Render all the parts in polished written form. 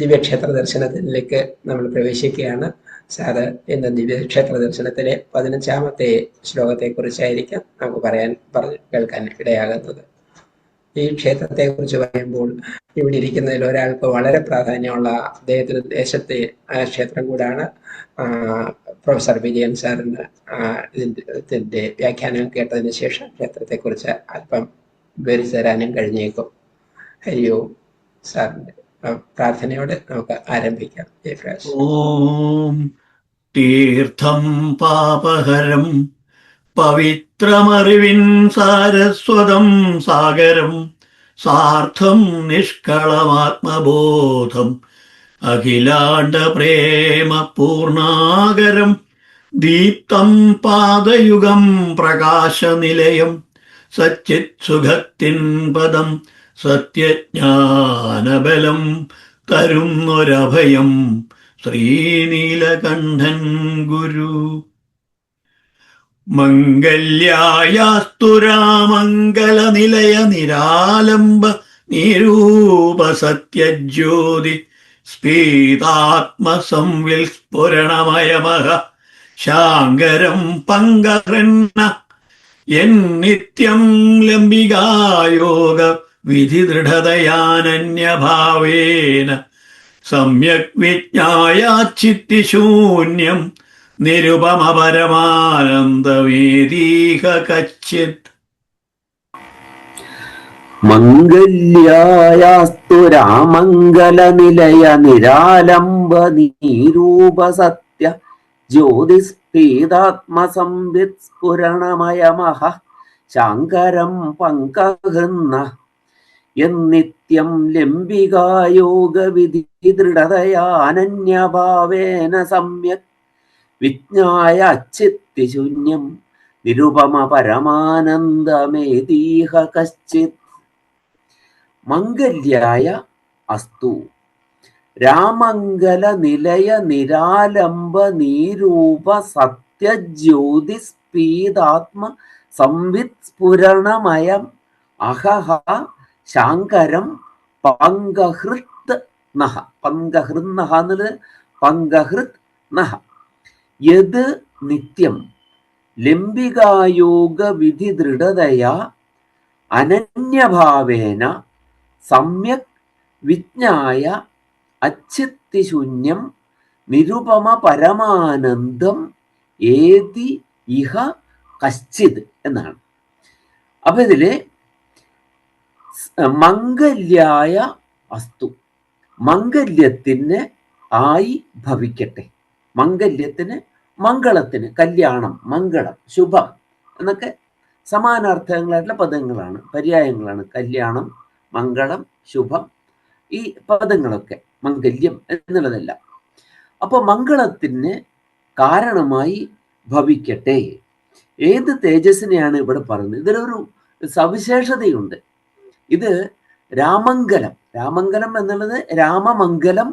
ദിവ്യക്ഷേത്ര ദർശനത്തിലേക്ക് നമ്മൾ പ്രവേശിക്കുകയാണ്. സാറ് ഇന്ന് ദിവ്യക്ഷേത്ര ദർശനത്തിലെ 15-ാമത്തെ ശ്ലോകത്തെക്കുറിച്ചായിരിക്കാം നമുക്ക് കേൾക്കാൻ ഇടയാകുന്നത്. ഈ ക്ഷേത്രത്തെക്കുറിച്ച് പറയുമ്പോൾ ഇവിടെ ഇരിക്കുന്നതിൽ ഒരാൾക്ക് വളരെ പ്രാധാന്യമുള്ള അദ്ദേഹത്തിന് ദേശത്തെ ക്ഷേത്രം കൂടാണ്. പ്രൊഫസർ വിജയൻ സാറിന് ഇതിൻ്റെ വ്യാഖ്യാനം കേട്ടതിന് ശേഷം ക്ഷേത്രത്തെക്കുറിച്ച് അല്പം വിവരിച്ചു തരാനും കഴിഞ്ഞേക്കും. ഹരിയോം സാറിൻ്റെ പ്രാർത്ഥനയോടെ നമുക്ക് ആരംഭിക്കാം. ഓം തീർത്ഥം പാപഹരം പവിത്രമറിവിൻ സാരസ്വതം സാഗരം സാർത്ഥം നിഷ്കളമാത്മബോധം അഖിലാണ്ട പ്രേമ പൂർണാകരം ദീപ്തം പാദയുഗം പ്രകാശനിലയം സച്ചിത് സുഖത്തിൻ പദം സത്യജ്ഞാനബലം തരുന്നൊരഭയം ശ്രീനീലകണ്ഠൻ ഗുരു. മംഗല്യായാസ്തുരാമംഗലനിലയ നിരാലംബ നിരൂപ സത്യജ്യോതി സ്ഫീതാത്മസംവിൽസ്ഫുരണമയമഹ ശാങ്കരം പങ്കഹൃന്ന എന്നിത്യം ലംബികായോഗ വിധിദൃഢതയാനന്യഭാവേന സമ്യക് വിജ്ഞായാച്ചിത്തിശൂന്യം നിരുപമപരമാനന്ദവേദീഹ കച്ചിത്. മംഗല്യായാസ്തു രാമംഗലനിലയ നിരാലംബ നിരൂപ സത്യ ജ്യോതിസ്ഫീതാത്മസംവിത് സ്ഫുരണമയമഹ ശാങ്കരം പങ്കഹൃന്ന എന്നിത്യം ലംബികായോഗ വിധി ദൃഢതയാനന്യഭാവേന സമ്യക് വിജ്ഞായ അച്ഛിത്തിശൂന്യം നിരുപമ പരമാനന്ദമേതീഹ കശ്ചിത്. മംഗല്യായ അസ്തു രാമംഗല നിലയ നിരാലംബ നീരൂപ സത്യജ്യോതിസ്ഫീതാത്മ സംവിത് സ്ഫുരണമയം അഹഹ ശാങ്കരം പങ്കഹൃത് നഹ. പങ്കഹൃന്നഹ എന്നുള്ളത് പങ്കഹൃത് നഹ. യത് നിത്യം ലംബികായോഗ വിധി ദൃഢതയാ അനന്യഭാവേന സമ്യക് വിജ്ഞായ അച്ഛിത്തിശൂന്യം നിരുപമ പരമാനന്ദം ഏതി ഇഹ കശ്ചിത് എന്നാണ്. അപ്പൊ ഇതില് മംഗല്യായ അസ്തു, മംഗല്യത്തിന് ആയി ഭവിക്കട്ടെ. മംഗല്യത്തിന്, മംഗളത്തിന്, കല്യാണം, മംഗളം, ശുഭം എന്നൊക്കെ സമാനാർത്ഥങ്ങളായിട്ടുള്ള പദങ്ങളാണ്, പര്യായങ്ങളാണ്. കല്യാണം, മംഗളം, ശുഭം, ഈ പദങ്ങളൊക്കെ മംഗല്യം എന്നുള്ളതല്ല. അപ്പൊ മംഗളത്തിന് കാരണമായി ഭവിക്കട്ടെ. ഏത് തേജസ്സിനെയാണ് ഇവിടെ പറയുന്നത്? ഇതിലൊരു സവിശേഷതയുണ്ട്. ഇത് രാമംഗലം, രാമംഗലം എന്നുള്ളത് രാമമംഗലം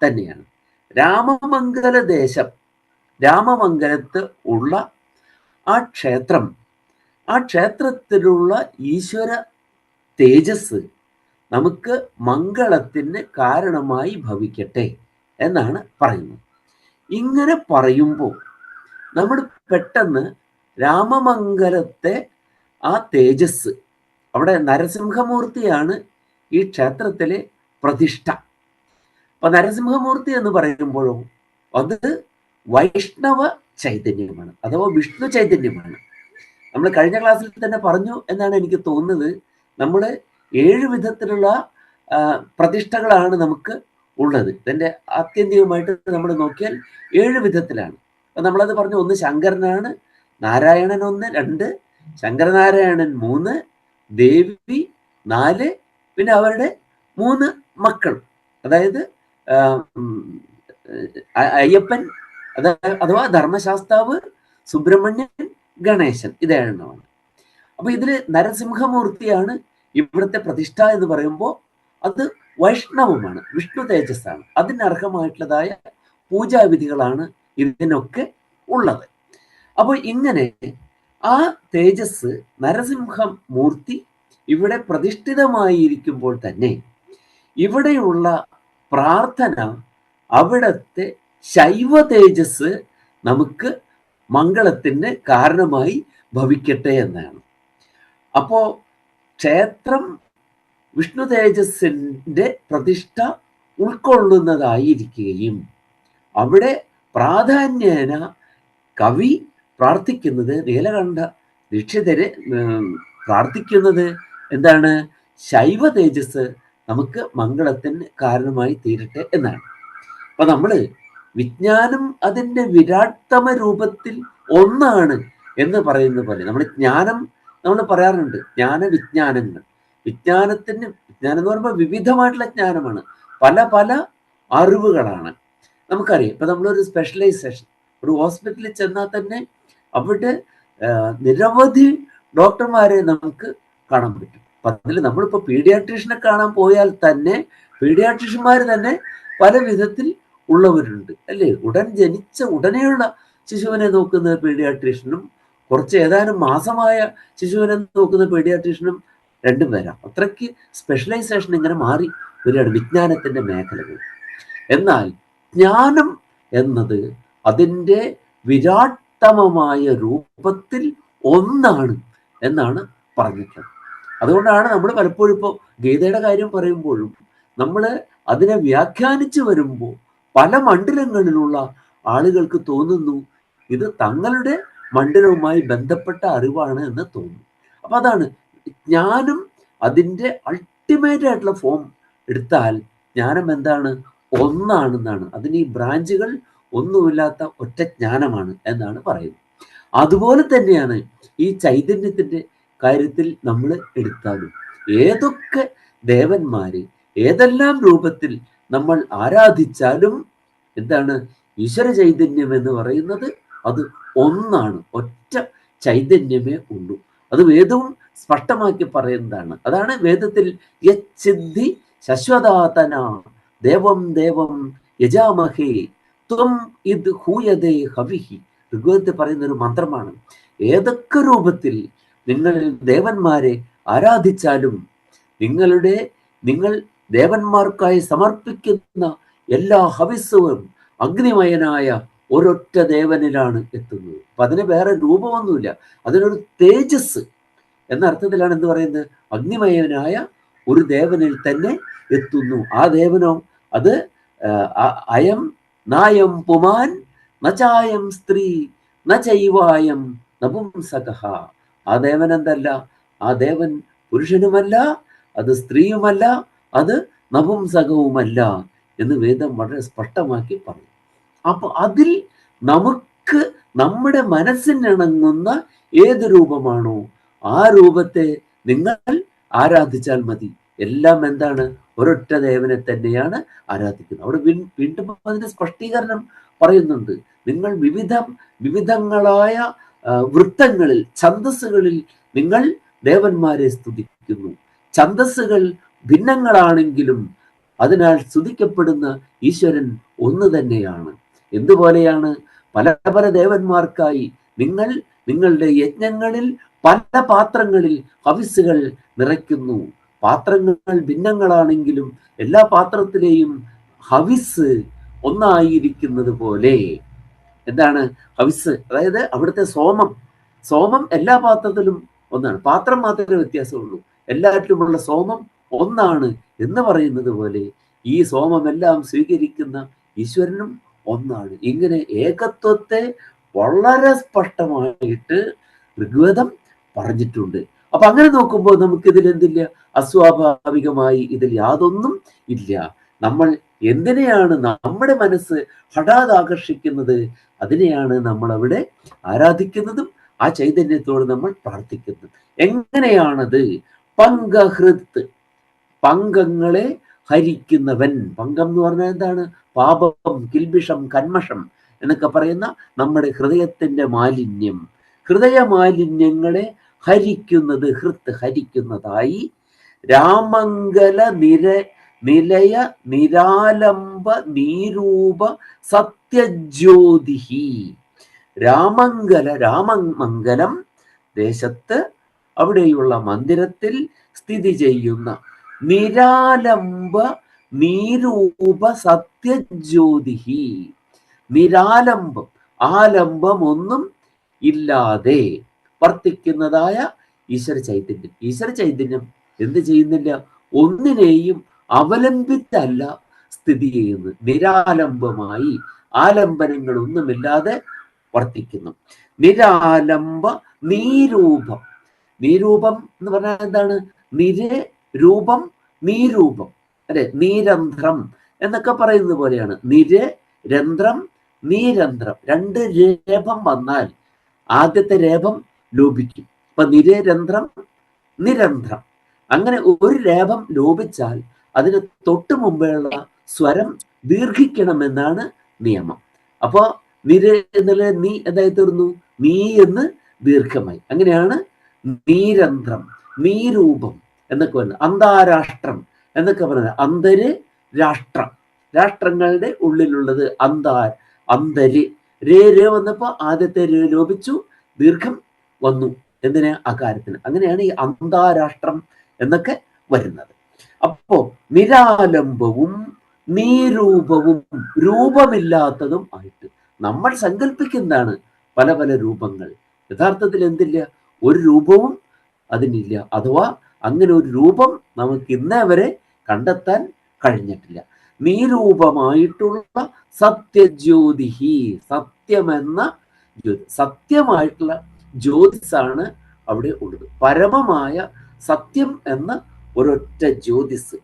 തന്നെയാണ്. രാമമംഗല ദേശം, രാമമംഗലത്ത് ഉള്ള ആ ക്ഷേത്രം, ആ ക്ഷേത്രത്തിലുള്ള ഈശ്വര തേജസ് നമുക്ക് മംഗളത്തിന് കാരണമായി ഭവിക്കട്ടെ എന്നാണ് പറയുന്നത്. ഇങ്ങനെ പറയുമ്പോൾ നമ്മൾ പെട്ടെന്ന് രാമമംഗലത്തെ ആ തേജസ്, അവിടെ നരസിംഹമൂർത്തിയാണ് ഈ ക്ഷേത്രത്തിലെ പ്രതിഷ്ഠ. അപ്പൊ നരസിംഹമൂർത്തി എന്ന് പറയുമ്പോഴോ അത് വൈഷ്ണവ ചൈതന്യമാണ്, അഥവാ വിഷ്ണു ചൈതന്യമാണ്. നമ്മൾ കഴിഞ്ഞ ക്ലാസ്സിൽ തന്നെ പറഞ്ഞു എന്നാണ് എനിക്ക് തോന്നുന്നത്. നമ്മൾ 7 വിധത്തിലുള്ള പ്രതിഷ്ഠകളാണ് നമുക്ക് ഉള്ളത്. ഇതിൻ്റെ ആത്യന്തികമായിട്ട് നമ്മൾ നോക്കിയാൽ 7 വിധത്തിലാണ്. അപ്പൊ നമ്മളത് പറഞ്ഞു. 1 ശങ്കരനാണ്, നാരായണൻ 1, 2 ശങ്കരനാരായണൻ, 3 ദേവി, 4 പിന്നെ അവരുടെ 3 മക്കൾ, അതായത് അയ്യപ്പൻ അഥവാ ധർമ്മശാസ്താവ്, സുബ്രഹ്മണ്യൻ, ഗണേശൻ, ഇത് 7 അപ്പൊ ഇതില് നരസിംഹമൂർത്തിയാണ് ഇവിടുത്തെ പ്രതിഷ്ഠ എന്ന് പറയുമ്പോൾ അത് വൈഷ്ണവമാണ്, വിഷ്ണു തേജസ്സാണ്. അതിനർഹമായിട്ടുള്ളതായ പൂജാവിധികളാണ് ഇതിനൊക്കെ ഉള്ളത്. അപ്പോൾ ഇങ്ങനെ ആ തേജസ് നരസിംഹമൂർത്തി ഇവിടെ പ്രതിഷ്ഠിതമായിരിക്കുമ്പോൾ തന്നെ ഇവിടെയുള്ള പ്രാർത്ഥന അവിടത്തെ ശൈവ തേജസ് നമുക്ക് മംഗളത്തിന് കാരണമായി ഭവിക്കട്ടെ എന്നാണ്. അപ്പോ ക്ഷേത്രം വിഷ്ണു തേജസ്സിന്റെ പ്രതിഷ്ഠ ഉൾക്കൊള്ളുന്നതായിരിക്കുകയും അവിടെ പ്രാധാന്യേന കവി പ്രാർത്ഥിക്കുന്നത്, നീലകണ്ഠ ദീക്ഷിതര് പ്രാർത്ഥിക്കുന്നത് എന്താണ്? ശൈവ തേജസ് നമുക്ക് മംഗളത്തിന് കാരണമായി തീരട്ടെ എന്നാണ്. അപ്പൊ നമ്മള് വിജ്ഞാനം അതിൻ്റെ വിരാട്ടമ രൂപത്തിൽ ഒന്നാണ് എന്ന് പറയുന്ന പോലെ നമ്മൾ പറയാറുണ്ട് ജ്ഞാന വിജ്ഞാനങ്ങൾ. വിജ്ഞാനം എന്ന് പറയുമ്പോൾ വിവിധമായിട്ടുള്ള ജ്ഞാനമാണ്, പല പല അറിവുകളാണ്. നമുക്കറിയാം, ഇപ്പൊ നമ്മളൊരു സ്പെഷ്യലൈസേഷൻ, ഒരു ഹോസ്പിറ്റലിൽ ചെന്നാൽ തന്നെ അവിടെ നിരവധി ഡോക്ടർമാരെ നമുക്ക് കാണാൻ പറ്റും. അപ്പൊ അതിൽ നമ്മളിപ്പോൾ പീഡിയാട്രീഷ്യനെ കാണാൻ പോയാൽ തന്നെ പീഡിയാട്രീഷ്യന്മാർ തന്നെ പല വിധത്തിൽ ഉള്ളവരുണ്ട് അല്ലേ? ജനിച്ച ഉടനെയുള്ള ശിശുവിനെ നോക്കുന്ന പീഡിയാട്രീഷ്യനും കുറച്ച് ഏതാനും മാസമായ ശിശുവിനെ നോക്കുന്ന പീഡിയാട്രീഷ്യനും രണ്ടും വരാം. അത്രയ്ക്ക് സ്പെഷ്യലൈസേഷൻ ഇങ്ങനെ മാറി വരികയാണ് വിജ്ഞാനത്തിന്റെ മേഖലകൾ. എന്നാൽ ജ്ഞാനം എന്നത് അതിൻ്റെ വിരാട്ടമമായ രൂപത്തിൽ ഒന്നാണ് എന്നാണ് പറഞ്ഞിട്ടുള്ളത്. അതുകൊണ്ടാണ് നമ്മൾ പലപ്പോഴും ഇപ്പോൾ ഗീതയുടെ കാര്യം പറയുമ്പോഴും നമ്മൾ അതിനെ വ്യാഖ്യാനിച്ചു വരുമ്പോൾ പല മണ്ഡലങ്ങളിലുള്ള ആളുകൾക്ക് തോന്നുന്നു ഇത് തങ്ങളുടെ മണ്ഡലവുമായി ബന്ധപ്പെട്ട അറിവാണ് എന്ന് തോന്നുന്നു. അപ്പൊ അതാണ് ജ്ഞാനം. അതിൻ്റെ അൾട്ടിമേറ്റ് ആയിട്ടുള്ള ഫോം എടുത്താൽ ജ്ഞാനം എന്താണ്? ഒന്നാണെന്നാണ്. അതിന് ഈ ബ്രാഞ്ചുകൾ ഒന്നുമില്ലാത്ത ഒറ്റ ജ്ഞാനമാണ് എന്നാണ് പറയുന്നത്. അതുപോലെ തന്നെയാണ് ഈ ചൈതന്യത്തിന്റെ കാര്യത്തിൽ നമ്മൾ എടുത്താലും ഏതൊക്കെ ദേവന്മാര് ഏതെല്ലാം രൂപത്തിൽ നമ്മൾ ആരാധിച്ചാലും എന്താണ്? ഈശ്വര ചൈതന്യം എന്ന് പറയുന്നത് അത് ഒന്നാണ്, ഒറ്റ ചൈതന്യമേ ഉള്ളൂ. അത് വേദവും സ്പഷ്ടമാക്കി പറയുന്നതാണ്. അതാണ് വേദത്തിൽ യച്ഛിദ്ധി ശശ്വതാതന ദേവം ദേവം യജാമഹേ ത്വം ഇത് ഹൂയതേ ഹവിഹി. ഋഗ്വേദത്തിൽ പറയുന്ന ഒരു മന്ത്രമാണ്. ഏതൊക്കെ രൂപത്തിൽ നിങ്ങൾ ദേവന്മാരെ ആരാധിച്ചാലും നിങ്ങൾ ദേവന്മാർക്കായി സമർപ്പിക്കുന്ന എല്ലാ ഹവിസ്സും അഗ്നിമയനായ ഒരൊറ്റ ദേവനിലാണ് എത്തുന്നത്. അപ്പൊ അതിന് വേറെ രൂപമൊന്നുമില്ല, അതിനൊരു തേജസ് എന്ന അർത്ഥത്തിലാണ് എന്ത് പറയുന്നത്? അഗ്നിമയനായ ഒരു ദേവനിൽ തന്നെ എത്തുന്നു. ആ ദേവനോ അത് അയം നായം പുമാൻ നചായം സ്ത്രീ നചൈവായം നപുംസകഃ. ആ ദേവൻ എന്തല്ല? ആ ദേവൻ പുരുഷനുമല്ല, അത് സ്ത്രീയുമല്ല, അത് നപുംസകവുമല്ല എന്ന് വേദം വളരെ സ്പഷ്ടമാക്കി പറഞ്ഞു. അപ്പൊ അതിൽ നമുക്ക് നമ്മുടെ മനസ്സിനിണങ്ങുന്ന ഏത് രൂപമാണോ ആ രൂപത്തെ നിങ്ങൾ ആരാധിച്ചാൽ മതി. എല്ലാം എന്താണ്? ഒരൊറ്റ ദേവനെ തന്നെയാണ് ആരാധിക്കുന്നത്. അവിടെ വീണ്ടും അതിന്റെ സ്പഷ്ടീകരണം പറയുന്നുണ്ട്. നിങ്ങൾ വിവിധങ്ങളായ വൃത്തങ്ങളിൽ, ഛന്ദസ്സുകളിൽ നിങ്ങൾ ദേവന്മാരെ സ്തുതിക്കുന്നു. ഛന്ദസ്സുകൾ ഭിന്നങ്ങളാണെങ്കിലും അതിനാൽ സ്തുതിക്കപ്പെടുന്ന ഈശ്വരൻ ഒന്ന് തന്നെയാണ്. എന്തുപോലെയാണ്? പല പല ദേവന്മാർക്കായി നിങ്ങളുടെ യജ്ഞങ്ങളിൽ പല പാത്രങ്ങളിൽ ഹവിസ്സുകൾ നിറയ്ക്കുന്നു. പാത്രങ്ങൾ ഭിന്നങ്ങളാണെങ്കിലും എല്ലാ പാത്രത്തിലെയും ഹവിസ് ഒന്നായിരിക്കുന്നത് പോലെ എന്താണ് ഹവിസ്? അതായത് അവിടുത്തെ സോമം എല്ലാ പാത്രത്തിലും ഒന്നാണ്, പാത്രം മാത്രമേ വ്യത്യാസമുള്ളൂ. എല്ലാറ്റിലുമുള്ള സോമം ഒന്നാണ് എന്ന് പറയുന്നത് പോലെ ഈ സോമമെല്ലാം സ്വീകരിക്കുന്ന ഈശ്വരനും ഒന്നാണ്. ഇങ്ങനെ ഏകത്വത്തെ വളരെ സ്പഷ്ടമായിട്ട് ഋഗ്വേദം പറഞ്ഞിട്ടുണ്ട്. അപ്പൊ അങ്ങനെ നോക്കുമ്പോൾ നമുക്കിതിൽ എന്തില്ല? അസ്വാഭാവികമായി ഇതിൽ യാതൊന്നും ഇല്ല. നമ്മൾ എന്തിനെയാണ് നമ്മുടെ മനസ്സ് ഹഠാത് ആകർഷിക്കുന്നത്, അതിനെയാണ് നമ്മൾ അവിടെ ആരാധിക്കുന്നതും ആ ചൈതന്യത്തോട് നമ്മൾ പ്രാർത്ഥിക്കുന്നത്. എങ്ങനെയാണത്? പങ്കഹൃത്, പങ്കങ്ങളെ ഹരിക്കുന്നവൻ. പങ്കം എന്ന് പറഞ്ഞാൽ എന്താണ്? പാപം, കിൽബിഷം, കന്മഷം എന്നൊക്കെ പറയുന്ന നമ്മുടെ ഹൃദയത്തിന്റെ മാലിന്യം, ഹൃദയ മാലിന്യങ്ങളെ ഹരിക്കുന്നത്, ഹരിക്കുന്നതായി രാമംഗല നിലയ നിരാലംബ നീരൂപ സത്യജ്യോതിഹി. രാമമംഗലം ദേശത്ത് അവിടെയുള്ള മന്ദിരത്തിൽ സ്ഥിതി ചെയ്യുന്ന നിരാലംബ നീരൂപ സത്യജ്യോതിഹി, നിരാലംബം, ആലംബം ഒന്നും ഇല്ലാതെ വർത്തിക്കുന്നതായ ഈശ്വര ചൈതന്യം. ഈശ്വര ചൈതന്യം എന്ത് ചെയ്യുന്നില്ല? ഒന്നിനെയും അവലംബിച്ചല്ല സ്ഥിതി ചെയ്യുന്നത്. നിരാലംബമായി ആലംബനങ്ങളൊന്നുമില്ലാതെ വർത്തിക്കുന്നു. നിരാലംബ നീരൂപം. നീരൂപം എന്ന് പറഞ്ഞാൽ എന്താണ്? നിര് രൂപം നീരൂപം, അല്ലെ? നീരന്ധ്രം എന്നൊക്കെ പറയുന്നത് പോലെയാണ്. നിര് രന്ധ്രം നീരന്ധ്രം. രണ്ട് രേപം വന്നാൽ ആദ്യത്തെ രേപം ലോപിക്കും. അപ്പൊ നിരരന്ധ്രം നിരന്ധ്രം. അങ്ങനെ ഒരു രേപം ലോപിച്ചാൽ അതിന് തൊട്ട് മുമ്പേയുള്ള സ്വരം ദീർഘിക്കണമെന്നാണ് നിയമം. അപ്പോ നിര എന്നുള്ള നീ എന്തായി തീർന്നു? നീ എന്ന് ദീർഘമായി. അങ്ങനെയാണ് നീരന്ധ്രം, നീരൂപം എന്നൊക്കെ പറയുന്നത്. അന്താരാഷ്ട്രം എന്നൊക്കെ പറയുന്നത് അന്തര് രാഷ്ട്രം, രാഷ്ട്രങ്ങളുടെ ഉള്ളിലുള്ളത് അന്തര്. രേ വന്നപ്പോ ആദ്യത്തെ രേ ലോപിച്ചു, ദീർഘം വന്നു. എന്തിന്? അകാരത്തിന്. അങ്ങനെയാണ് ഈ അന്താരാഷ്ട്രം എന്നൊക്കെ വരുന്നത്. അപ്പോ നിരാലംബവും നീരൂപവും രൂപമില്ലാത്തതും ആയിട്ട് നമ്മൾ സങ്കല്പിക്കുന്നതാണ് പല പല രൂപങ്ങൾ. യഥാർത്ഥത്തിൽ എന്തില്ല? ഒരു രൂപവും അതിനില്ല. അഥവാ അങ്ങനെ ഒരു രൂപം നമുക്ക് ഇന്നേ വരെ കണ്ടെത്താൻ കഴിഞ്ഞിട്ടില്ല. നീരൂപമായിട്ടുള്ള സത്യജ്യോതിഹി, സത്യമെന്ന ജ്യോതി, സത്യമായിട്ടുള്ള ജ്യോതിസാണ് അവിടെ ഉള്ളത്. പരമമായ സത്യം എന്ന ഒരൊറ്റ ജ്യോതിസ്.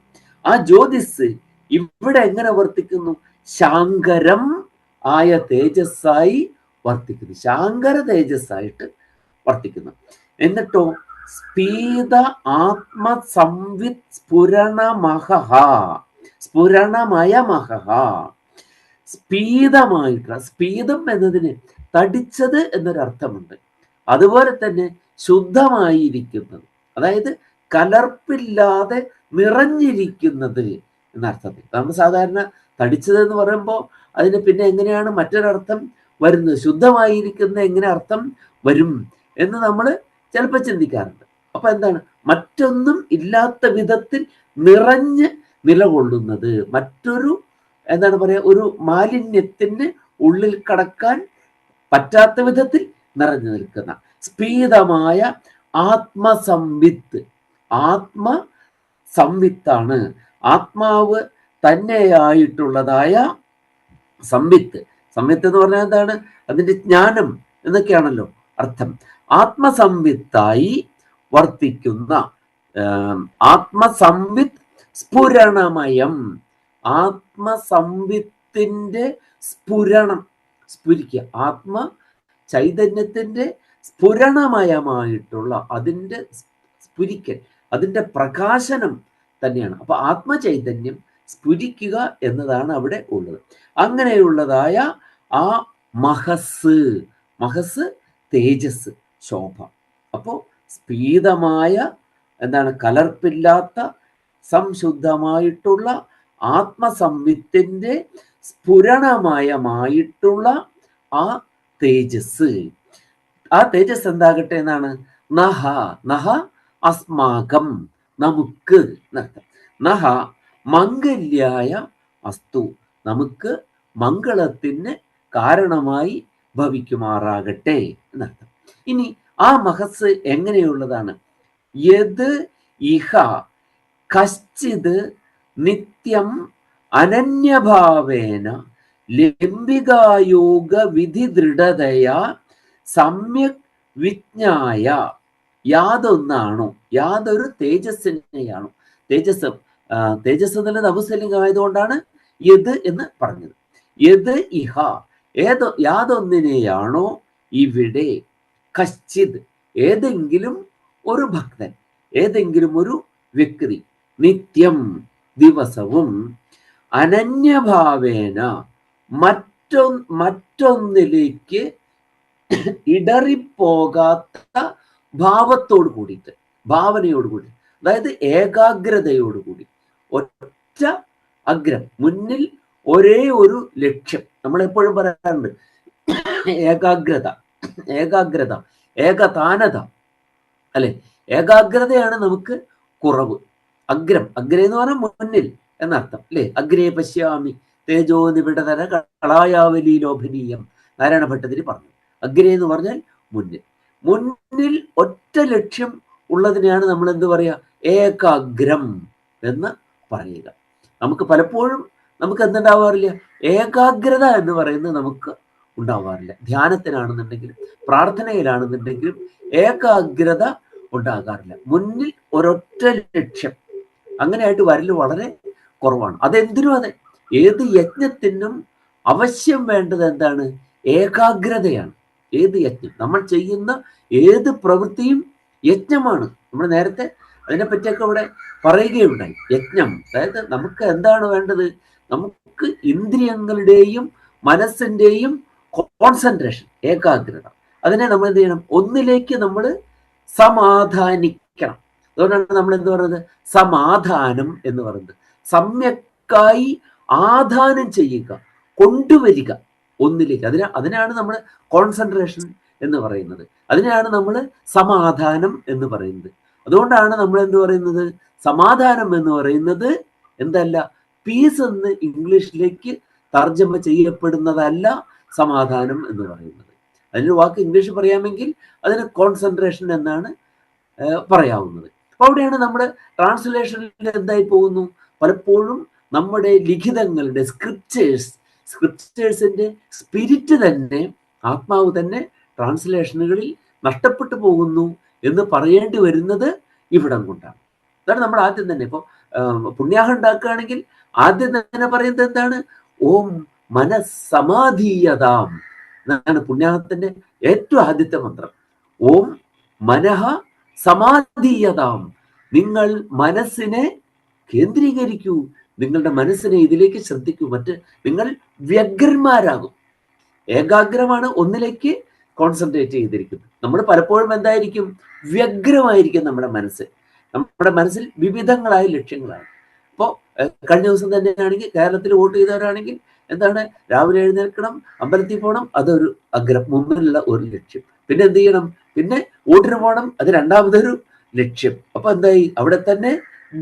ആ ജ്യോതിസ് ഇവിടെ എങ്ങനെ വർത്തിക്കുന്നു? ശാങ്കരം ആയ തേജസ്സായി വർത്തിക്കുന്നു. ശാങ്കര തേജസ്സായിട്ട് വർത്തിക്കുന്നു. എന്നിട്ടോ സ്പീത ആത്മസംവിത് സ്ഫുരണമഹഃ, സ്ഫുരണമയമഹഃ. സ്പീതമായിട്ടുള്ള, സ്പീതം എന്നതിന് തടിച്ചത് എന്നൊരർത്ഥമുണ്ട്. അതുപോലെ തന്നെ ശുദ്ധമായിരിക്കുന്നത്, അതായത് കലർപ്പില്ലാതെ നിറഞ്ഞിരിക്കുന്നത് എന്നർത്ഥത്തിൽ. നമ്മൾ സാധാരണ തടിച്ചത് എന്ന് പറയുമ്പോൾ അതിന് പിന്നെ എങ്ങനെയാണ് മറ്റൊരർത്ഥം വരുന്നത്? ശുദ്ധമായിരിക്കുന്ന എങ്ങനെ അർത്ഥം വരും എന്ന് നമ്മൾ ചിലപ്പോൾ ചിന്തിക്കാറുണ്ട്. അപ്പൊ എന്താണ്? മറ്റൊന്നും ഇല്ലാത്ത വിധത്തിൽ നിറഞ്ഞ് നിലകൊള്ളുന്നത്, മറ്റൊരു എന്താണ് പറയാ, ഒരു മാലിന്യത്തിന് ഉള്ളിൽ കടക്കാൻ പറ്റാത്ത വിധത്തിൽ നിറഞ്ഞു നിൽക്കുന്ന സ്പീതമായ ആത്മസംവിത്ത്. ആത്മസംവിത്താണ്, ആത്മാവ് തന്നെയായിട്ടുള്ളതായ സംവിത്ത്. സംവിത്ത് എന്ന് പറഞ്ഞാൽ എന്താണ്? അതിന്റെ ജ്ഞാനം എന്നൊക്കെയാണല്ലോ അർത്ഥം. ആത്മസംവിത്തായി വർത്തിക്കുന്ന ആത്മസംവിത്ത് സ്ഫുരണമയം. ആത്മസംവിത്തിന്റെ സ്ഫുരണം, സ്ഫുരിക്കുക, ആത്മ ചൈതന്യത്തിന്റെ സ്ഫുരണമയമായിട്ടുള്ള അതിൻ്റെ സ്ഫുരിക്കൽ, അതിൻ്റെ പ്രകാശനം തന്നെയാണ്. അപ്പൊ ആത്മചൈതന്യം സ്ഫുരിക്കുക എന്നതാണ് അവിടെ ഉള്ളത്. അങ്ങനെയുള്ളതായ ആ മഹസ്, മഹസ് തേജസ്, ശോഭ. അപ്പോ സ്ഫീതമായ എന്താണ്? കലർപ്പില്ലാത്ത സംശുദ്ധമായിട്ടുള്ള ആത്മസംവിത്തിന്റെ സ്ഫുരണമയമായിട്ടുള്ള ആ തേജസ്. ആ തേജസ് എന്താകട്ടെ എന്നാണ്? നഹ, നഹ അസ്മാകം, നമുക്ക് എന്നർത്ഥം. നഹ മംഗല്യായ അസ്തു, നമുക്ക് മംഗളത്തിന് കാരണമായി ഭവിക്കുമാറാകട്ടെ എന്നർത്ഥം. ഇനി ആ മഹസ് എങ്ങനെയുള്ളതാണ്? യത് ഇഹ കശ്ചിത് നിത്യം അനന്യഭാവേന ലംബികായോഗ വിധി ദൃഢതയാ സമ്യക് വിജ്ഞായ. യാതൊന്നാണോ, യാതൊരു തേജസ്സിനെയാണോ, തേജസ്, തേജസ് എന്നുള്ള നപുംസലിംഗം ആയതുകൊണ്ടാണ് യത് എന്ന് പറഞ്ഞത്. യത് ഇഹ, യാതൊന്നിനെയാണോ ഇവിടെ, കശ്ചിത് ഏതെങ്കിലും ഒരു ഭക്തൻ, ഏതെങ്കിലും ഒരു വ്യക്തി, നിത്യം ദിവസവും, അനന്യഭാവേന മറ്റൊന്നിലേക്ക് ഇടറിപ്പോകാത്ത ഭാവത്തോട് കൂടിയിട്ട്, ഭാവനയോട് കൂടി, അതായത് ഏകാഗ്രതയോട് കൂടി, ഒറ്റ അഗ്രം, മുന്നിൽ ഒരേ ഒരു ലക്ഷ്യം. നമ്മളെപ്പോഴും പറയാറുണ്ട് ഏകാഗ്രത, ഏകാഗ്രത, ഏകതാനത, അല്ലെ? ഏകാഗ്രതയാണ് നമുക്ക് കുറവ്. അഗ്രം, അഗ്രം എന്ന് പറഞ്ഞാൽ മുന്നിൽ, എന്നർത്ഥം അല്ലേ? അഗ്രേ പശ്യാമി തേജോ നിബിഡതര കളായാവലി ലോഭനീയം നാരായണ ഭട്ടതിരി പറഞ്ഞു. അഗ്രേ എന്ന് പറഞ്ഞാൽ മുന്നിൽ. മുന്നിൽ ഒറ്റ ലക്ഷ്യം ഉള്ളതിനെയാണ് നമ്മൾ എന്ത് പറയുക? ഏകാഗ്രം എന്ന് പറയുക. നമുക്ക് പലപ്പോഴും നമുക്ക് എന്തുണ്ടാവാറില്ല? ഏകാഗ്രത എന്ന് പറയുന്നത് നമുക്ക് ഉണ്ടാവാറില്ല. ധ്യാനത്തിനാണെന്നുണ്ടെങ്കിലും പ്രാർത്ഥനയിലാണെന്നുണ്ടെങ്കിലും ഏകാഗ്രത ഉണ്ടാകാറില്ല. മുന്നിൽ ഒരൊറ്റ ലക്ഷ്യം അങ്ങനെയായിട്ട് വരല് വളരെ കുറവാണ്. അതെന്തിനും അതെ, ഏത് യജ്ഞത്തിനും അവശ്യം വേണ്ടത് എന്താണ്? ഏകാഗ്രതയാണ്. ഏത് യജ്ഞം, നമ്മൾ ചെയ്യുന്ന ഏത് പ്രവൃത്തിയും യജ്ഞമാണ്. നമ്മൾ നേരത്തെ അതിനെപ്പറ്റിയൊക്കെ ഇവിടെ പറയുകയുണ്ടായി. യജ്ഞം, അതായത് നമുക്ക് എന്താണ് വേണ്ടത്? നമുക്ക് ഇന്ദ്രിയങ്ങളുടെയും മനസ്സിന്റെയും കോൺസെൻട്രേഷൻ, ഏകാഗ്രത. അതിനെ നമ്മൾ എന്ത് ചെയ്യണം? ഒന്നിലേക്ക് നമ്മൾ സമാധാനിക്കണം. അതുകൊണ്ടാണ് നമ്മൾ എന്ത് പറയുന്നത്? സമാധാനം എന്ന് പറയുന്നത്. സമ്യക്കായി ആധാനം ചെയ്യുക, കൊണ്ടുവരിക ഒന്നിലേക്ക്. അതിനാണ് നമ്മൾ കോൺസെൻട്രേഷൻ എന്ന് പറയുന്നത്. അതിനെയാണ് നമ്മൾ സമാധാനം എന്ന് പറയുന്നത്. അതുകൊണ്ടാണ് നമ്മൾ എന്ത് പറയുന്നത്? സമാധാനം എന്ന് പറയുന്നത് എന്തല്ല, പീസ് എന്ന് ഇംഗ്ലീഷിലേക്ക് തർജ്ജമ ചെയ്യപ്പെടുന്നതല്ല സമാധാനം എന്ന് പറയുന്നത്. അതിന് വാക്ക് ഇംഗ്ലീഷ് പറയാമെങ്കിൽ അതിന് കോൺസെൻട്രേഷൻ എന്നാണ് പറയാവുന്നത്. അപ്പൊ അവിടെയാണ് നമ്മുടെ ട്രാൻസ്ലേഷനിൽ എന്തായി പോകുന്നു? പലപ്പോഴും നമ്മുടെ ലിഖിതങ്ങളുടെ സ്ക്രിപ്റ്റേഴ്സിന്റെ സ്പിരിറ്റ് തന്നെ, ആത്മാവ് തന്നെ ട്രാൻസ്ലേഷനുകളിൽ നഷ്ടപ്പെട്ടു പോകുന്നു എന്ന് പറയേണ്ടി വരുന്നത് ഇവിടം കൊണ്ടാണ്. അതാണ് നമ്മൾ ആദ്യം തന്നെ ഇപ്പോൾ പുണ്യാഹം ഉണ്ടാക്കുകയാണെങ്കിൽ ആദ്യം തന്നെ പറയുന്നത് എന്താണ്? ഓം മനസ്സമാധീയതാം എന്നാണ് പുണ്യാഹത്തിന്റെ ഏറ്റവും ആദ്യത്തെ മന്ത്രം. ഓം മനഃ സമാധീയതാം. നിങ്ങൾ മനസ്സിനെ കേന്ദ്രീകരിക്കൂ, നിങ്ങളുടെ മനസ്സിനെ ഇതിലേക്ക് ശ്രദ്ധിക്കൂ, മറ്റ് നിങ്ങൾ വ്യഗ്രന്മാരാകും. ഏകാഗ്രമാണ്, ഒന്നിലേക്ക് കോൺസെൻട്രേറ്റ് ചെയ്തിരിക്കുന്നത്. നമ്മൾ പലപ്പോഴും എന്തായിരിക്കും? വ്യഗ്രമായിരിക്കും നമ്മുടെ മനസ്സ്. നമ്മുടെ മനസ്സിൽ വിവിധങ്ങളായ ലക്ഷ്യങ്ങളാണ്. ഇപ്പോൾ കഴിഞ്ഞ ദിവസം തന്നെയാണെങ്കിൽ കേരളത്തിൽ വോട്ട് ചെയ്തവരാണെങ്കിൽ എന്താണ്? രാവിലെ എഴുന്നേൽക്കണം, അമ്പലത്തിൽ പോകണം, അതൊരു അഗ്രം, മുമ്പിലുള്ള ഒരു ലക്ഷ്യം. പിന്നെ എന്ത് ചെയ്യണം? പിന്നെ വോട്ടിന് പോകണം, അത് രണ്ടാമതൊരു ലക്ഷ്യം. അപ്പൊ എന്തായി? അവിടെ തന്നെ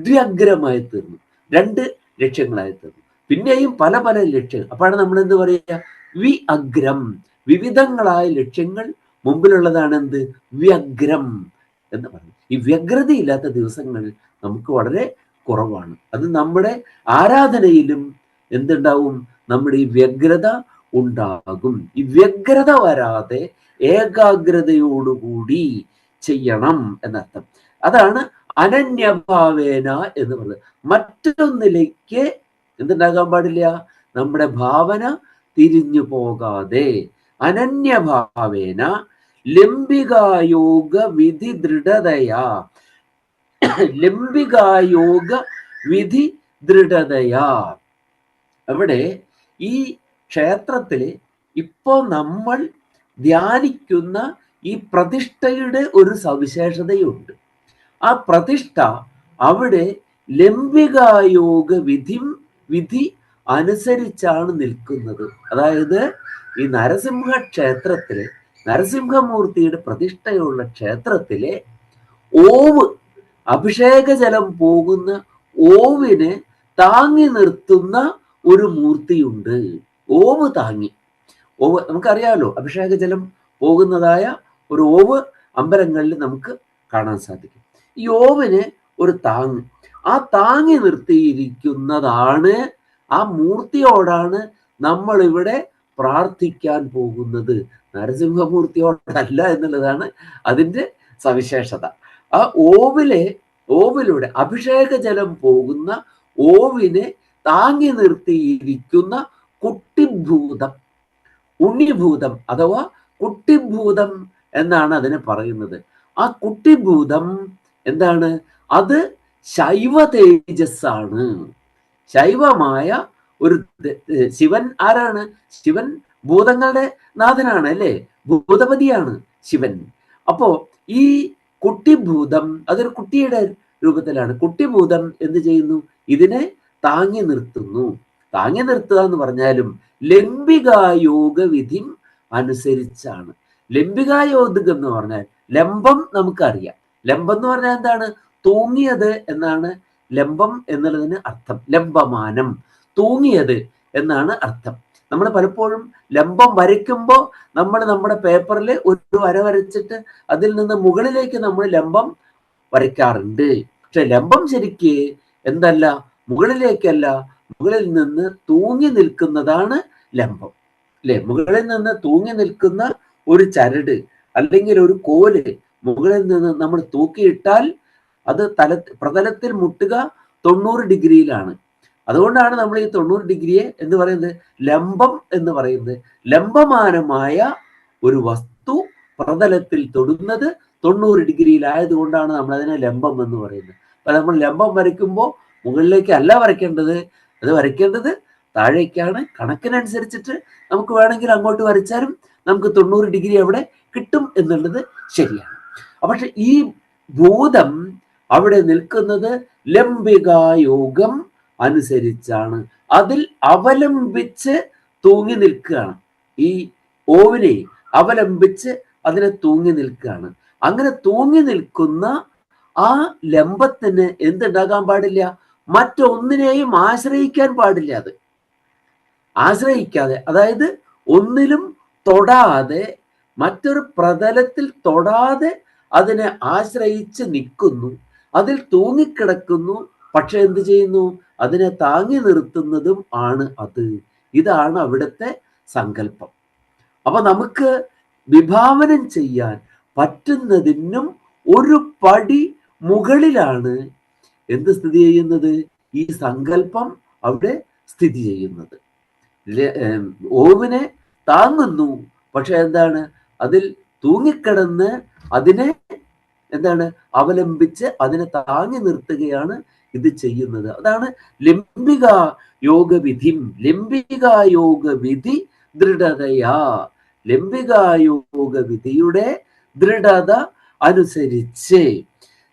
ദ്വ്യഗ്രമായി തീർന്നു, രണ്ട് ലക്ഷ്യങ്ങളായി തീർന്നു. പിന്നെയും പല പല ലക്ഷ്യങ്ങൾ. അപ്പോഴാണ് നമ്മൾ എന്ത് പറയുക? അഗ്രം. വിവിധങ്ങളായ ലക്ഷ്യങ്ങൾ മുമ്പിലുള്ളതാണ് എന്ത്? വ്യഗ്രം എന്ന് പറയുന്നത്. ഈ വ്യഗ്രതയില്ലാത്ത ദിവസങ്ങൾ നമുക്ക് വളരെ കുറവാണ്. അത് നമ്മുടെ ആരാധനയിലും എന്തുണ്ടാവും? നമ്മുടെ ഈ വ്യഗ്രത ഉണ്ടാകും. ഈ വ്യഗ്രത വരാതെ ഏകാഗ്രതയോടുകൂടി ചെയ്യണം എന്നർത്ഥം. അതാണ് അനന്യഭാവേന എന്ന് പറയുന്നത്. മറ്റൊന്നിലേക്ക് എന്തുണ്ടാകാൻ പാടില്ല? നമ്മുടെ ഭാവന തിരിഞ്ഞു പോകാതെ അനന്യഭാവേന ലംബികായോഗ വിധി ദൃഢതയാ, ലംബികായോഗ വിധി ദൃഢതയാ. അവിടെ ഈ ക്ഷേത്രത്തില് ഇപ്പോ നമ്മൾ ധ്യാനിക്കുന്ന ഈ പ്രതിഷ്ഠയുടെ ഒരു സവിശേഷതയുണ്ട്. ആ പ്രതിഷ്ഠ അവിടെ ലംബികായോഗ വിധി അനുസരിച്ചാണ് നിൽക്കുന്നത്. അതായത് ഈ നരസിംഹ ക്ഷേത്രത്തിലെ നരസിംഹമൂർത്തിയുടെ പ്രതിഷ്ഠയുള്ള ക്ഷേത്രത്തിലെ ഓവ്, അഭിഷേക ജലം പോകുന്ന ഓവിനെ താങ്ങി നിർത്തുന്ന ഒരു മൂർത്തിയുണ്ട്. ഓവ് താങ്ങി. ഓവ് നമുക്കറിയാമല്ലോ, അഭിഷേക ജലം പോകുന്നതായ ഒരു ഓവ് അമ്പലങ്ങളിൽ നമുക്ക് കാണാൻ സാധിക്കും. ഈ ഓവിന് ഒരു താങ്ങ്, ആ താങ്ങി നിർത്തിയിരിക്കുന്നതാണ്, ആ മൂർത്തിയോടാണ് നമ്മൾ ഇവിടെ പ്രാർത്ഥിക്കാൻ പോകുന്നത്. നരസിംഹമൂർത്തിയോടല്ല എന്നുള്ളതാണ് അതിൻ്റെ സവിശേഷത. ആ ഓവിലൂടെ അഭിഷേക ജലം പോകുന്ന ഓവിനെ താങ്ങി നിർത്തിയിരിക്കുന്ന കുട്ടിഭൂതം, ഉണ്ണിഭൂതം അഥവാ കുട്ടിഭൂതം എന്നാണ് അതിനെ പറയുന്നത്. ആ കുട്ടിഭൂതം എന്താണ്? അത് ശൈവ തേജസ്സാണ്. ശൈവമായ ഒരു ശിവൻ ആരാണ്? ശിവൻ ഭൂതങ്ങളുടെ നാഥനാണ് അല്ലേ? ഭൂതപതിയാണ് ശിവൻ. അപ്പോ ഈ കുട്ടിഭൂതം അതൊരു കുട്ടിയുടെ രൂപത്തിലാണ്. കുട്ടിഭൂതം എന്ത് ചെയ്യുന്നു? ഇതിനെ താങ്ങി നിർത്തുന്നു. താങ്ങി നിർത്തുക എന്ന് പറഞ്ഞാലും ലംബികായോഗ വിധി അനുസരിച്ചാണ്. ലംബികായോഗം എന്ന് പറഞ്ഞാൽ ലംബം നമുക്കറിയാം. ലംബം എന്ന് പറഞ്ഞാൽ എന്താണ്? തൂങ്ങിയത് എന്നാണ് ലംബം എന്നുള്ളതിന് അർത്ഥം. ലംബമാനം, തൂങ്ങിയത് എന്നാണ് അർത്ഥം. നമ്മൾ പലപ്പോഴും ലംബം വരയ്ക്കുമ്പോൾ നമ്മൾ നമ്മുടെ പേപ്പറിൽ ഒരു വര വരച്ചിട്ട് അതിൽ നിന്ന് മുകളിലേക്ക് നമ്മൾ ലംബം വരയ്ക്കാറുണ്ട്. പക്ഷെ ലംബം ശരിക്ക് എന്തല്ല, മുകളിലേക്കല്ല, മുകളിൽ നിന്ന് തൂങ്ങി നിൽക്കുന്നതാണ് ലംബം, അല്ലെ? മുകളിൽ നിന്ന് തൂങ്ങി നിൽക്കുന്ന ഒരു ചരട് അല്ലെങ്കിൽ ഒരു കോല് മുകളിൽ നിന്ന് നമ്മൾ തൂക്കിയിട്ടാൽ അത് പ്രതലത്തിൽ മുട്ടുക 90 ഡിഗ്രിയിലാണ്. അതുകൊണ്ടാണ് നമ്മൾ ഈ 90 ഡിഗ്രിയെ എന്ന് പറയുന്നത് ലംബം എന്ന് പറയുന്നത്. ലംബമാനമായ ഒരു വസ്തു പ്രതലത്തിൽ തൊടുന്നത് 90 ഡിഗ്രിയിലായതുകൊണ്ടാണ് നമ്മൾ അതിനെ ലംബം എന്ന് പറയുന്നത്. അപ്പൊ നമ്മൾ ലംബം വരയ്ക്കുമ്പോൾ മുകളിലേക്ക് അല്ല വരയ്ക്കേണ്ടത്, അത് വരയ്ക്കേണ്ടത് താഴേക്കാണ്. കണക്കിനനുസരിച്ചിട്ട് നമുക്ക് വേണമെങ്കിൽ അങ്ങോട്ട് വരച്ചാലും നമുക്ക് 90 ഡിഗ്രി അവിടെ കിട്ടും എന്നുള്ളത് ശരിയാണ്. പക്ഷെ ഈ ഭൂതം അവിടെ നിൽക്കുന്നത് ലംബികായോഗം അനുസരിച്ചാണ്. അതിൽ അവലംബിച്ച് തൂങ്ങി നിൽക്കുകയാണ്. ഈ ഓവിനെ അവലംബിച്ച് അതിനെ തൂങ്ങി നിൽക്കുകയാണ്. അങ്ങനെ തൂങ്ങി നിൽക്കുന്ന ആ ലംബത്തിന് എന്തുണ്ടാകാൻ പാടില്ല? മറ്റൊന്നിനെയും ആശ്രയിക്കാൻ പാടില്ല. അത് ആശ്രയിക്കാതെ, അതായത് ഒന്നിലും തൊടാതെ, മറ്റൊരു പ്രതലത്തിൽ തൊടാതെ അതിനെ ആശ്രയിച്ച് നിൽക്കുന്നു, അതിൽ തൂങ്ങിക്കിടക്കുന്നു. പക്ഷെ എന്ത് ചെയ്യുന്നു? അതിനെ താങ്ങി നിർത്തുന്നതും ആണ് അത്. ഇതാണ് അവിടുത്തെ സങ്കല്പം. അപ്പൊ നമുക്ക് വിഭാവനം ചെയ്യാൻ പറ്റുന്നതിനും ഒരു പടി മുകളിലാണ് എന്ത് സ്ഥിതി ചെയ്യുന്നത്? ഈ സങ്കല്പം അവിടെ സ്ഥിതി ചെയ്യുന്നത്. ഓവിനെ താങ്ങുന്നു, പക്ഷെ എന്താണ്? അതിൽ തൂങ്ങിക്കിടന്ന് അതിനെ എന്താണ് അവലംബിച്ച് അതിനെ താങ്ങി നിർത്തുകയാണ് ഇത് ചെയ്യുന്നത്. അതാണ് ലംബിക യോഗവിധി. ലംബിക യോഗവിധി ദൃഢതയാ, ലംബിക യോഗവിധിയുടെ ദൃഢത അനുസരിച്ച്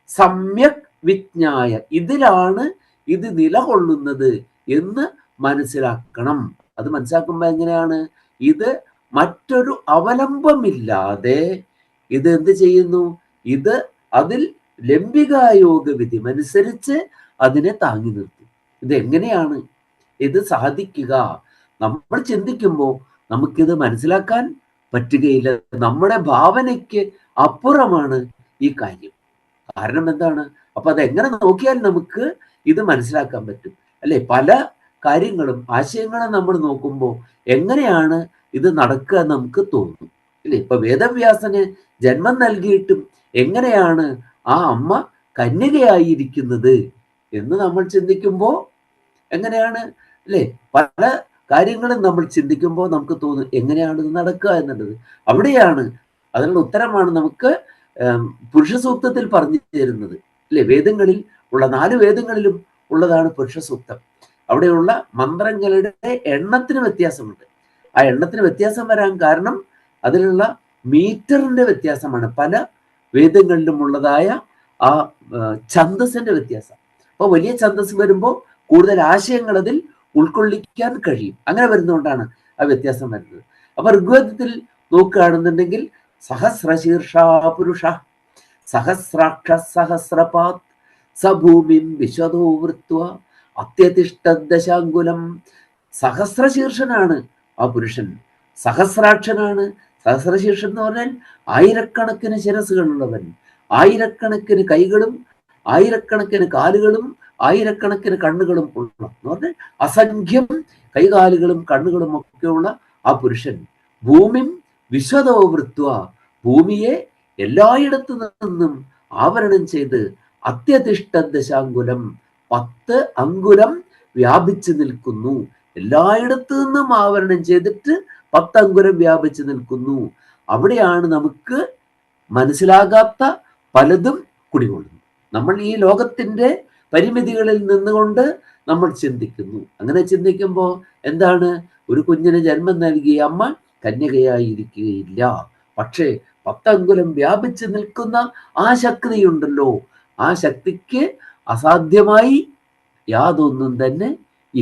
സമ്യക് വിജ്ഞായ, ഇതിലാണ് ഇത് നിലകൊള്ളുന്നത് എന്ന് മനസ്സിലാക്കണം. അത് മനസ്സിലാക്കുമ്പോൾ എങ്ങനെയാണ്? ഇത് മറ്റൊരു അവലംബമില്ലാതെ ഇത് എന്ത് ചെയ്യുന്നു? ഇത് അതിൽ ലംബികായോഗവിധി അനുസരിച്ച് അതിനെ താങ്ങി നിർത്തും. ഇത് എങ്ങനെയാണ് ഇത് സാധിക്കുക? നമ്മൾ ചിന്തിക്കുമ്പോൾ നമുക്കിത് മനസ്സിലാക്കാൻ പറ്റുകയില്ല. നമ്മുടെ ഭാവനയ്ക്ക് അപ്പുറമാണ് ഈ കാര്യം. കാരണം എന്താണ്? അപ്പൊ അതെങ്ങനെ നോക്കിയാൽ നമുക്ക് ഇത് മനസ്സിലാക്കാൻ പറ്റും, അല്ലെ? പല കാര്യങ്ങളും ആശയങ്ങളും നമ്മൾ നോക്കുമ്പോൾ എങ്ങനെയാണ് ഇത് നടക്കുക എന്ന് നമുക്ക് തോന്നും, ഇല്ലേ? ഇപ്പൊ വേദവ്യാസന് ജന്മം നൽകിയിട്ടും എങ്ങനെയാണ് ആ അമ്മ കന്യകയായിരിക്കുന്നത് എന്ന് നമ്മൾ ചിന്തിക്കുമ്പോൾ എങ്ങനെയാണ്, അല്ലെ? പല കാര്യങ്ങളും നമ്മൾ ചിന്തിക്കുമ്പോൾ നമുക്ക് തോന്നും എങ്ങനെയാണ് ഇത് നടക്കുക എന്നുള്ളത്. അവിടെയാണ് അതിനുള്ള ഉത്തരമാണ് നമുക്ക് പുരുഷ സൂക്തത്തിൽ പറഞ്ഞു തരുന്നത്, അല്ലെ? വേദങ്ങളിൽ ഉള്ള 4 വേദങ്ങളിലും ഉള്ളതാണ് പുരുഷ സൂക്തം. അവിടെയുള്ള മന്ത്രങ്ങളുടെ എണ്ണത്തിന് വ്യത്യാസമുണ്ട്. ആ എണ്ണത്തിന് വ്യത്യാസം വരാൻ കാരണം അതിലുള്ള മീറ്ററിന്റെ വ്യത്യാസമാണ്. പല വേദങ്ങളിലും ഉള്ളതായ ആ ഛന്ദസിന്റെ വ്യത്യാസം. അപ്പോൾ വലിയ ഛന്ദസ് വരുമ്പോൾ കൂടുതൽ ആശയങ്ങൾ അതിൽ ഉൾക്കൊള്ളിക്കാൻ കഴിയും. അങ്ങനെ വരുന്നതുകൊണ്ടാണ് ആ വ്യത്യാസം വരുന്നത്. അപ്പൊ ഋഗ്വേദത്തിൽ നോക്കുകയാണെന്നുണ്ടെങ്കിൽ സഹസ്രശീർഷ പുരുഷ സഹസ്രാക്ഷ സഹസ്രപാത് സഭൂമിം വിശ്വതോ വൃത്വ അത്യതിഷ്ഠദശാങ്കുലം. സഹസ്രശീർഷനാണ് ആ പുരുഷൻ, സഹസ്രാക്ഷനാണ്. സഹസ്രശീർഷൻ എന്ന് പറഞ്ഞാൽ ആയിരക്കണക്കിന് ശിരസുകളുള്ളവൻ, ആയിരക്കണക്കിന് കൈകളും ആയിരക്കണക്കിന് കാലുകളും ആയിരക്കണക്കിന് കണ്ണുകളും ഉള്ള എന്ന് പറഞ്ഞാൽ അസംഖ്യം കൈകാലുകളും കണ്ണുകളും ഒക്കെയുള്ള ആ പുരുഷൻ. ഭൂമിം വിശ്വതോ വൃത്വ, ഭൂമിയെ എല്ലായിടത്തു നിന്നും ആവരണം ചെയ്ത് അത്യതിഷ്ഠദശാങ്കുലം, 10 അങ്കുലം വ്യാപിച്ചു നിൽക്കുന്നു. എല്ലായിടത്തു നിന്നും ആവരണം ചെയ്തിട്ട് 10 അങ്കുലം വ്യാപിച്ചു നിൽക്കുന്നു. അവിടെയാണ് നമുക്ക് മനസ്സിലാകാത്ത പലതും കുടികൊള്ളുന്നു. നമ്മൾ ഈ ലോകത്തിന്റെ പരിമിതികളിൽ നിന്നുകൊണ്ട് നമ്മൾ ചിന്തിക്കുന്നു. അങ്ങനെ ചിന്തിക്കുമ്പോൾ എന്താണ്? ഒരു കുഞ്ഞിന് ജന്മം നൽകിയ അമ്മ കന്യകയായിരിക്കുകയില്ല. പക്ഷേ 10 അങ്കുലം വ്യാപിച്ചു നിൽക്കുന്ന ആ ശക്തിയുണ്ടല്ലോ, ആ ശക്തിക്ക് അസാധ്യമായി യാതൊന്നും തന്നെ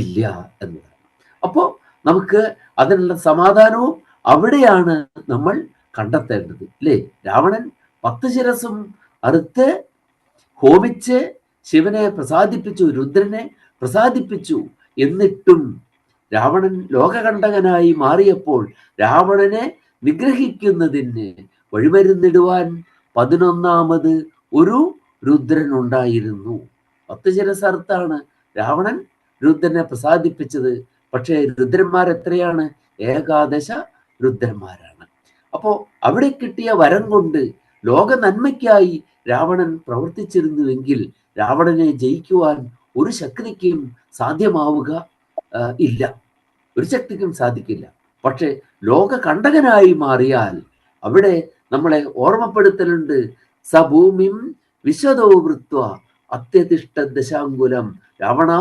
ഇല്ല എന്നതാണ്. അപ്പോ നമുക്ക് അതിനുള്ള സമാധാനവും അവിടെയാണ് നമ്മൾ കണ്ടെത്തേണ്ടത്, അല്ലേ? രാവണൻ 10 ശിരസും അറുത്ത് ഹോമിച്ച് ശിവനെ പ്രസാദിപ്പിച്ചു, രുദ്രനെ പ്രസാദിപ്പിച്ചു. എന്നിട്ടും രാവണൻ ലോകകണ്ടകനായി മാറിയപ്പോൾ രാവണനെ നിഗ്രഹിക്കുന്നതിന് വഴിമരുന്നിടുവാൻ 11ാമത് ഒരു രുദ്രൻ ഉണ്ടായിരുന്നു. 10 ശിരസ്സർത്താണ് രാവണൻ രുദ്രനെ പ്രസാദിപ്പിച്ചത്. പക്ഷേ രുദ്രന്മാർ എത്രയാണ്? 11 രുദ്രന്മാരാണ്. അപ്പോ അവിടെ കിട്ടിയ വരം കൊണ്ട് ലോക നന്മയ്ക്കായി രാവണൻ പ്രവർത്തിച്ചിരുന്നുവെങ്കിൽ രാവണനെ ജയിക്കുവാൻ ഒരു ശക്തിക്കും സാധ്യമാവുക ഇല്ല, ഒരു ശക്തിക്കും സാധിക്കില്ല. പക്ഷെ ലോക കണ്ടകനായി മാറിയാൽ അവിടെ നമ്മളെ ഓർമ്മപ്പെടുത്തലുണ്ട്. സഭൂമിം വിശ്വതോ വൃത്വ അത്യതിഷ്ഠ ദശാങ്കുലം. രാവണ,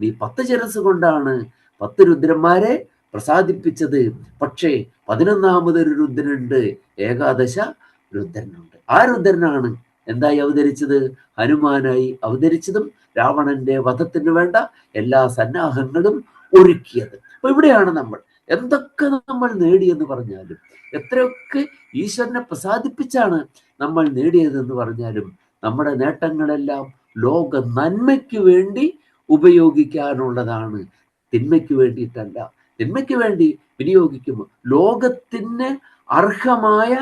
നീ 10 ശിരസ് കൊണ്ടാണ് 10 രുദ്രന്മാരെ പ്രസാദിപ്പിച്ചത്. പക്ഷേ 11ാമതൊരു രുദ്രനുണ്ട്, 11 രുദ്രനുണ്ട്. ആ രുദ്രനാണ് എന്തായി അവതരിച്ചത്? ഹനുമാനായി അവതരിച്ചതും രാവണന്റെ വധത്തിന് വേണ്ട എല്ലാ സന്നാഹങ്ങളും ഒരുക്കിയത്. അപ്പൊ ഇവിടെയാണ് നമ്മൾ എന്തൊക്കെ നമ്മൾ നേടിയെന്ന് പറഞ്ഞാലും, എത്രയൊക്കെ ഈശ്വരനെ പ്രസാദിപ്പിച്ചാണ് നമ്മൾ നേടിയതെന്ന് പറഞ്ഞാലും, നമ്മുടെ നേട്ടങ്ങളെല്ലാം ലോക നന്മയ്ക്ക് വേണ്ടി ഉപയോഗിക്കാനുള്ളതാണ്, തിന്മയ്ക്ക് വേണ്ടിയിട്ടല്ല. തിന്മയ്ക്ക് വേണ്ടി വിനിയോഗിക്കുമ്പോൾ ലോകത്തിന് അർഹമായ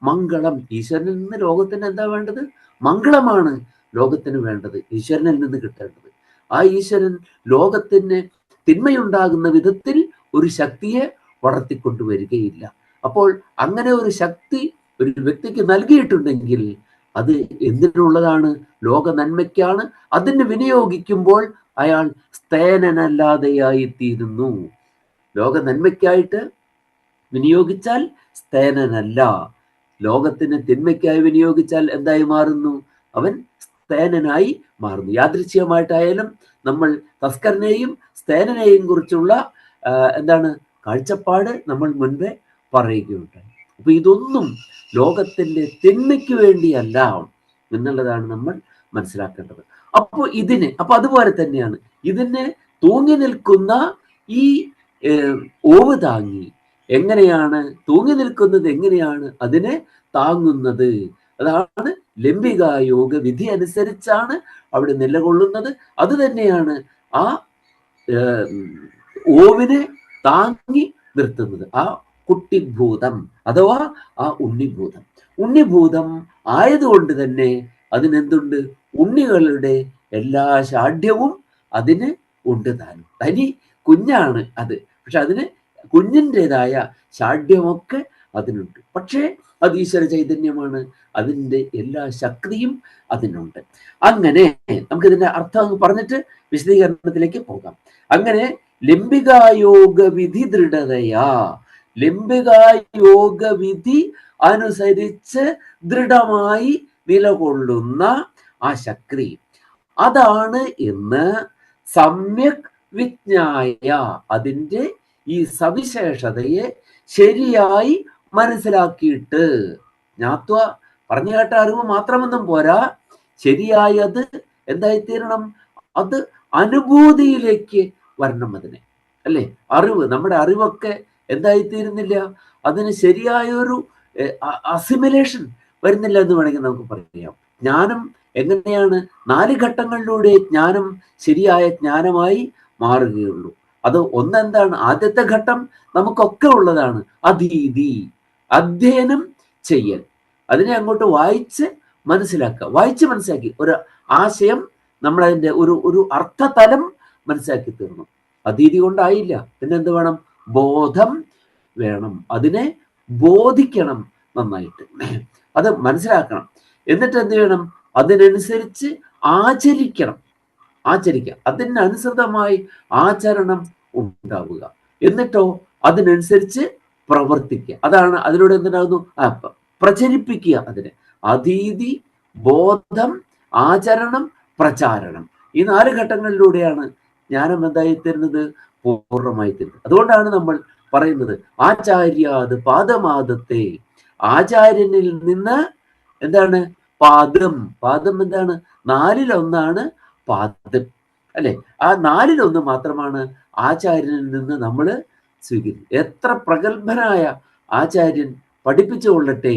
മംഗളം, ഈശ്വരനിൽ നിന്ന് ലോകത്തിന് എന്താ വേണ്ടത്? മംഗളമാണ് ലോകത്തിന് വേണ്ടത്, ഈശ്വരനിൽ നിന്ന് കിട്ടേണ്ടത്. ആ ഈശ്വരൻ ലോകത്തിന് തിന്മയുണ്ടാകുന്ന വിധത്തിൽ ഒരു ശക്തിയെ വളർത്തിക്കൊണ്ടുവരികയില്ല. അപ്പോൾ അങ്ങനെ ഒരു ശക്തി ഒരു വ്യക്തിക്ക് നൽകിയിട്ടുണ്ടെങ്കിൽ അത് എന്തിനുള്ളതാണ്? ലോക നന്മയ്ക്കാണ്. അതിന് വിനിയോഗിക്കുമ്പോൾ അയാൾ സ്തേനനല്ലാതെയായിത്തീരുന്നു. ലോക നന്മയ്ക്കായിട്ട് വിനിയോഗിച്ചാൽ സ്തേനനല്ല, ലോകത്തിന് തിന്മയ്ക്കായി വിനിയോഗിച്ചാൽ എന്തായി മാറുന്നു? അവൻ സ്തേനനായി മാറുന്നു. യാദൃച്ഛികമായിട്ടായാലും നമ്മൾ തസ്കരനെയും സ്തേനനെയും കുറിച്ചുള്ള കാഴ്ചപ്പാട് നമ്മൾ മുൻപേ പറയുകയുണ്ടായി. അപ്പൊ ഇതൊന്നും ലോകത്തിന്റെ തിന്മയ്ക്ക് വേണ്ടിയല്ല എന്നുള്ളതാണ് നമ്മൾ മനസ്സിലാക്കേണ്ടത്. അപ്പൊ അതുപോലെ തന്നെയാണ് ഇതിനെ തൂങ്ങി നിൽക്കുന്ന ഈ ഓവ് താങ്ങി എങ്ങനെയാണ് തൂങ്ങി നിൽക്കുന്നത്, എങ്ങനെയാണ് അതിനെ താങ്ങുന്നത്? അതാണ് ലംബികായോഗ വിധി അനുസരിച്ചാണ് അവിടെ നിലകൊള്ളുന്നത്. അത് തന്നെയാണ് ആ ഓവിനെ താങ്ങി നിർത്തുന്നത്. ആ കുട്ടിഭൂതം അഥവാ ആ ഉണ്ണിഭൂതം. ഉണ്ണിഭൂതം ആയതുകൊണ്ട് തന്നെ അതിനെന്തുണ്ട്? ഉണ്ണികളുടെ എല്ലാ ഷാഢ്യവും അതിന് ഉണ്ട് താനും. തനി കുഞ്ഞാണ് അത്, പക്ഷെ അതിന് കുഞ്ഞിൻ്റെതായ ഷാഢ്യമൊക്കെ അതിനുണ്ട്. പക്ഷേ അത് ഈശ്വര ചൈതന്യമാണ്, അതിൻ്റെ എല്ലാ ശക്തിയും അതിനുണ്ട്. അങ്ങനെ നമുക്കിതിന്റെ അർത്ഥം പറഞ്ഞിട്ട് വിശദീകരണത്തിലേക്ക് പോകാം. അങ്ങനെ ലംബികായോഗ വിധി ദൃഢതയാ, ലംബികായോഗ വിധി അനുസരിച്ച് ദൃഢമായി നിലകൊള്ളുന്ന ആ ശക്തി അതാണ് എന്ന് സമ്യക് വിജ്ഞായ, അതിൻ്റെ ഈ സവിശേഷതയെ ശരിയായി മനസ്സിലാക്കിയിട്ട്, ജ്ഞാത്വ പറഞ്ഞു കേട്ട അറിവ് മാത്രമൊന്നും പോരാ, ശരിയായി അത് എന്തായിത്തീരണം? അത് അനുഭൂതിയിലേക്ക് വരണം. അതിനെ അല്ലേ, അറിവ്, നമ്മുടെ അറിവൊക്കെ എന്തായിത്തീരുന്നില്ല, അതിന് ശരിയായൊരു അസിമിലേഷൻ വരുന്നില്ല എന്ന് വേണമെങ്കിൽ നമുക്ക് പറയാം. ജ്ഞാനം എങ്ങനെയാണ്? 4 ഘട്ടങ്ങളിലൂടെ ജ്ഞാനം ശരിയായ ജ്ഞാനമായി മാറുകയുള്ളൂ. അത് ഒന്നെന്താണ്? ആദ്യത്തെ ഘട്ടം നമുക്കൊക്കെ ഉള്ളതാണ്, അധീതി, അധ്യയനം ചെയ്യൽ. അതിനെ അങ്ങോട്ട് വായിച്ച് മനസ്സിലാക്കുക. വായിച്ച് മനസ്സിലാക്കി ഒരു ആശയം നമ്മളതിൻ്റെ ഒരു അർത്ഥതലം മനസ്സിലാക്കി തീർന്നു. അധീതി കൊണ്ടായില്ല, പിന്നെ എന്ത് വേണം? ബോധം വേണം. അതിനെ ബോധിക്കണം, നന്നായിട്ട് അത് മനസ്സിലാക്കണം. എന്നിട്ട് എന്ത് ചെയ്യണം? അതിനനുസരിച്ച് ആചരിക്കണം. അതിനനുസൃതമായി ആചരണം ഉണ്ടാവുക. എന്നിട്ടോ അതിനനുസരിച്ച് പ്രവർത്തിക്കുക. അതാണ് അതിലൂടെ എന്തിനാകുന്നു? പ്രചരിപ്പിക്കുക. അതിനെ അധീതി, ബോധം, ആചരണം, പ്രചാരണം, ഈ 4 ഘട്ടങ്ങളിലൂടെയാണ് ജ്ഞാനം എന്തായി തരുന്നത്? പൂർണ്ണമായി തരുന്നത്. അതുകൊണ്ടാണ് നമ്മൾ പറയുന്നത് ആചാര്യാത് പാദമാദത്തെ, ആചാര്യനിൽ നിന്ന് എന്താണ്? പാദം എന്താണ്? 4-1 പാദം അല്ലെ? ആ 4-1 മാത്രമാണ് ആചാര്യനിൽ നിന്ന് നമ്മൾ സ്വീകരിക്കുന്നത്. എത്ര പ്രഗത്ഭനായ ആചാര്യൻ പഠിപ്പിച്ചു കൊള്ളട്ടെ,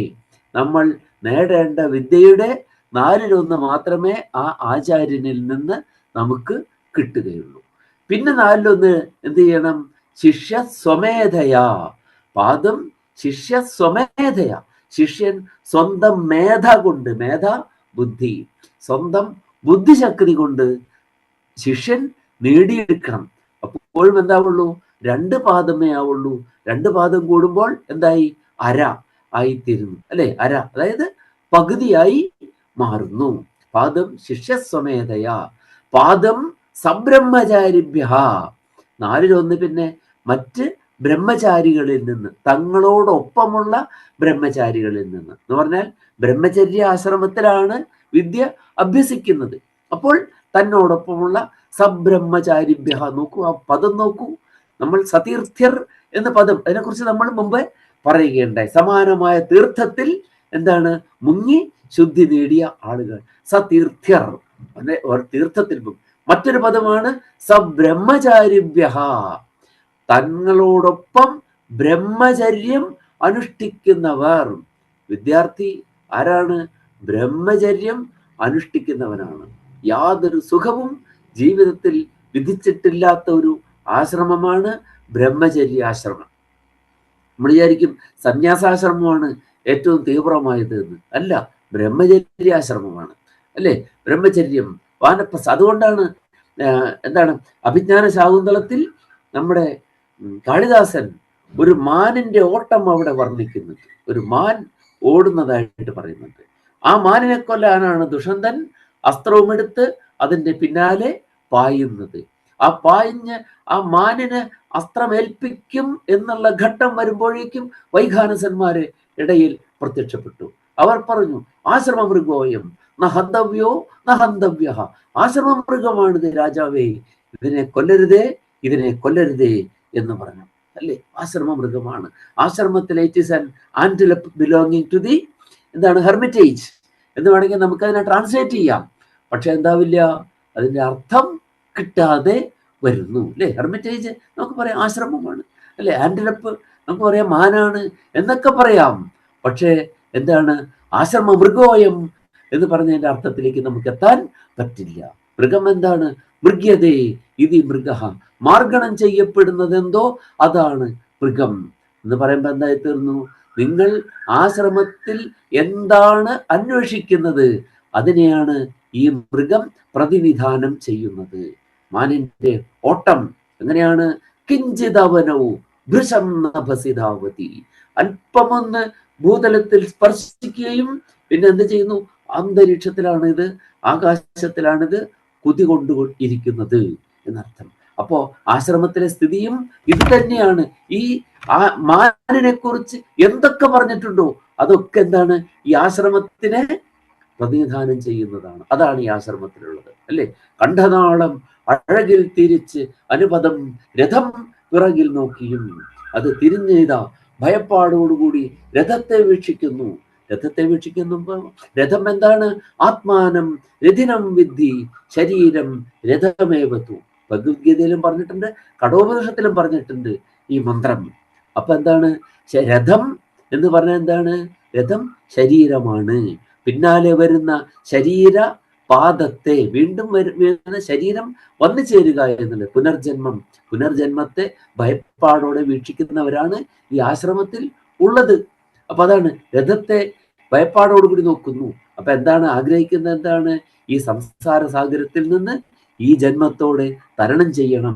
നമ്മൾ നേടേണ്ട വിദ്യയുടെ 4-1 മാത്രമേ ആ ആചാര്യനിൽ നിന്ന് നമുക്ക് കിട്ടുകയുള്ളൂ. പിന്നെ 4-1 എന്ത് ചെയ്യണം? ശിഷ്യ സ്വമേധയാ. പാദം ശിഷ്യ സ്വമേധയാ. ശിഷ്യൻ സ്വന്തം മേധ കൊണ്ട്, മേധ ബുദ്ധി, സ്വന്തം ബുദ്ധിശക്തി കൊണ്ട് ശിഷ്യൻ നേടിയെടുക്കണം. അപ്പോഴും എന്താവുള്ളൂ? 2 പാദമേ ആവുള്ളൂ. 2 പാദം കൂടുമ്പോൾ എന്തായി? അര ആയിത്തീരുന്നു, അല്ലെ? അര, അതായത് പകുതിയായി മാറുന്നു. പാദം ശിഷ്യസ്വമേധയാ. പാദം സബ്രഹ്മചാരിഭ്യ. 4-1 പിന്നെ മറ്റ് ബ്രഹ്മചാരികളിൽ നിന്ന്, തങ്ങളോടൊപ്പമുള്ള ബ്രഹ്മചാരികളിൽ നിന്ന് എന്ന് പറഞ്ഞാൽ ബ്രഹ്മചര്യ ആശ്രമത്തിലാണ് വിദ്യ അഭ്യസിക്കുന്നത്. അപ്പോൾ തന്നോടൊപ്പമുള്ള സബ്രഹ്മചാരിഭ്യ. നോക്കൂ, ആ പദം നോക്കൂ. നമ്മൾ സതീർത്ഥ്യർ എന്ന പദം, അതിനെക്കുറിച്ച് നമ്മൾ മുമ്പ് പറയുകയുണ്ടായി. സമാനമായ തീർത്ഥത്തിൽ എന്താണ്? മുങ്ങി ശുദ്ധി നേടിയ ആളുകൾ സതീർത്ഥ്യർ, തീർത്ഥത്തിൽ മുങ്ങി. മറ്റൊരു പദമാണ് സബ്രഹ്മചാരിഭ്യ. തങ്ങളോടൊപ്പം ബ്രഹ്മചര്യം അനുഷ്ഠിക്കുന്നവർ. വിദ്യാർത്ഥി ആരാണ്? ബ്രഹ്മചര്യം അനുഷ്ഠിക്കുന്നവനാണ്. യാതൊരു സുഖവും ജീവിതത്തിൽ വിധിച്ചിട്ടില്ലാത്ത ഒരു ആശ്രമമാണ് ബ്രഹ്മചര്യാശ്രമം. നമ്മൾ വിചാരിക്കും സന്യാസാശ്രമമാണ് ഏറ്റവും തീവ്രമായത് എന്ന്. അല്ല, ബ്രഹ്മചര്യാശ്രമമാണ്, അല്ലെ? ബ്രഹ്മചര്യം, വാനപ്രസ്ഥ. അതുകൊണ്ടാണ് എന്താണ് അഭിജ്ഞാന ശാകുന്തളത്തിൽ നമ്മുടെ കാളിദാസൻ ഒരു മാനിന്റെ ഓട്ടം അവിടെ വർണ്ണിക്കുന്നുണ്ട്. ഒരു മാൻ ഓടുന്നതായിട്ട് പറയുന്നുണ്ട്. ആ മാനിനെ കൊല്ലാനാണ് ദുഷന്തൻ അസ്ത്രവുമെടുത്ത് അതിന്റെ പിന്നാലെ പായുന്നത്. ആ പായിഞ്ഞ് ആ മാനിന് അസ്ത്രമേൽപ്പിക്കും എന്നുള്ള ഘട്ടം വരുമ്പോഴേക്കും വൈഖാനസന്മാര് ഇടയിൽ പ്രത്യക്ഷപ്പെട്ടു. അവർ പറഞ്ഞു, ആശ്രമമൃഗോയം നഹന്തവ്യോ നഹന്തവ്യ. ആശ്രമമൃഗമാണിത് രാജാവേ, ഇതിനെ കൊല്ലരുതേ, ഇതിനെ കൊല്ലരുതേ എന്ന് പറഞ്ഞു, അല്ലേ? ആശ്രമമൃഗമാണ്. ആശ്രമത്തിൽ it is an antelope belonging to the എന്താണ് ഹെർമിറ്റേജ് എന്ന് വേണമെങ്കിൽ നമുക്കതിനെ ട്രാൻസ്ലേറ്റ് ചെയ്യാം. പക്ഷെ എന്താവില്ല, അതിന്റെ അർത്ഥം കിട്ടാതെ വരുന്നു, അല്ലെ? ഹെർമിറ്റേജ് നമുക്ക് പറയാം ആശ്രമമാണ്, അല്ലെ? ആന്റിലപ്പ് നമുക്ക് പറയാം മാനാണ് എന്നൊക്കെ പറയാം. പക്ഷേ എന്താണ് ആശ്രമ മൃഗോയം എന്ന് പറഞ്ഞതിന്റെ അർത്ഥത്തിലേക്ക് നമുക്ക് എത്താൻ പറ്റില്ല. മൃഗം എന്താണ്? മൃഗ്യതേ ഇതി മൃഗ. മാർഗണം ചെയ്യപ്പെടുന്നത് എന്തോ അതാണ് മൃഗം എന്ന് പറയുമ്പോൾ എന്തായി തീർന്നു? നിങ്ങൾ ആശ്രമത്തിൽ എന്താണ് അന്വേഷിക്കുന്നത് അതിനെയാണ് ഈ മൃഗം പ്രതിനിധാനം ചെയ്യുന്നത്. മാനിന്റെ ഓട്ടം എങ്ങനെയാണ്? കിഞ്ചിതവനവും ഭൃശം നഭസിതാവതി. അല്പമൊന്ന് ഭൂതലത്തിൽ സ്പർശിക്കുകയും പിന്നെ എന്ത് ചെയ്യുന്നു? അന്തരീക്ഷത്തിലാണിത്, ആകാശത്തിലാണിത് കുതികൊണ്ടു ഇരിക്കുന്നത് എന്നർത്ഥം. അപ്പോ ആശ്രമത്തിലെ സ്ഥിതിയും ഇത് തന്നെയാണ്. ഈ മാനിനെ കുറിച്ച് എന്തൊക്കെ പറഞ്ഞിട്ടുണ്ടോ അതൊക്കെ എന്താണ്? ഈ ആശ്രമത്തിനെ പ്രതിനിധാനം ചെയ്യുന്നതാണ്. അതാണ് ഈ ആശ്രമത്തിലുള്ളത്, അല്ലെ? കണ്ഠനാളം അഴകിൽ തിരിച്ച് അനുപദം രഥം പിറകിൽ നോക്കിയും. അത് തിരിഞ്ഞെയ്താ ഭയപ്പാടോടുകൂടി രഥത്തെ വീക്ഷിക്കുന്നു. രഥത്തെ വീക്ഷിക്കുമ്പോൾ രഥം എന്താണ്? ആത്മാനം രഥിനം വിദ്ധി ശരീരം രഥമേവത്തു. ഭഗവത്ഗീതയിലും പറഞ്ഞിട്ടുണ്ട്, കഠോപനിഷത്തിലും പറഞ്ഞിട്ടുണ്ട് ഈ മന്ത്രം. അപ്പൊ എന്താണ് രഥം എന്ന് പറഞ്ഞാൽ? എന്താണ് രഥം? ശരീരമാണ്. പിന്നാലെ വരുന്ന ശരീര പാദത്തെ വീണ്ടും വരുന്ന ശരീരം വന്നു ചേരുക എന്നുള്ളത് പുനർജന്മം. പുനർജന്മത്തെ ഭയപ്പാടോടെ വീക്ഷിക്കുന്നവരാണ് ഈ ആശ്രമത്തിൽ ഉള്ളത്. അപ്പൊ അതാണ് രഥത്തെ ഭയപ്പാടോടുകൂടി നോക്കുന്നു. അപ്പൊ എന്താണ് ആഗ്രഹിക്കുന്നത്? എന്താണ്? ഈ സംസാര സാഗരത്തിൽ നിന്ന് ഈ ജന്മത്തോടെ തരണം ചെയ്യണം,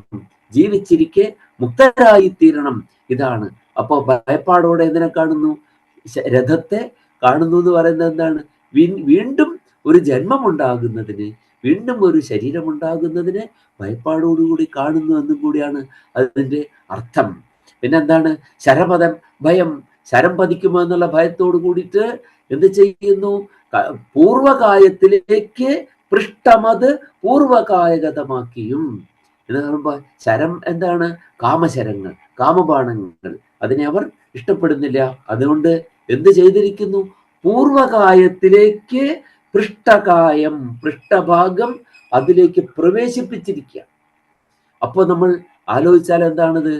ജീവിച്ചിരിക്കെ മുക്തരായി തീരണം. ഇതാണ്. അപ്പൊ ഭയപ്പാടോടെ എന്തിനെ കാണുന്നു? രഥത്തെ കാണുന്നു എന്ന് പറയുന്നത് എന്താണ്? വീണ്ടും ഒരു ജന്മം ഉണ്ടാകുന്നതിന്, വീണ്ടും ഒരു ശരീരം ഉണ്ടാകുന്നതിന് ഭയപ്പാടോടുകൂടി കാണുന്നു എന്നും കൂടിയാണ് അതിന്റെ അർത്ഥം. പിന്നെന്താണ്? ശരപദം ഭയം, ശരം പതിക്കുമോ എന്നുള്ള ഭയത്തോട് കൂടിയിട്ട് എന്ത് ചെയ്യുന്നു? പൂർവകായത്തിലേക്ക് പൃഷ്ഠമത് പൂർവകായഗതമാക്കിയും എന്ന് പറയുമ്പോ ശരം എന്താണ്? കാമശരങ്ങൾ, കാമബാണങ്ങൾ. അതിനെ അവർ ഇഷ്ടപ്പെടുന്നില്ല. അതുകൊണ്ട് എന്ത് ചെയ്തിരിക്കുന്നു? പൂർവകായത്തിലേക്ക് പൃഷ്ഠകായം, പൃഷ്ഠഭാഗം അതിലേക്ക് പ്രവേശിപ്പിച്ചിരിക്കുക. അപ്പൊ നമ്മൾ ആലോചിച്ചാൽ എന്താണിത്?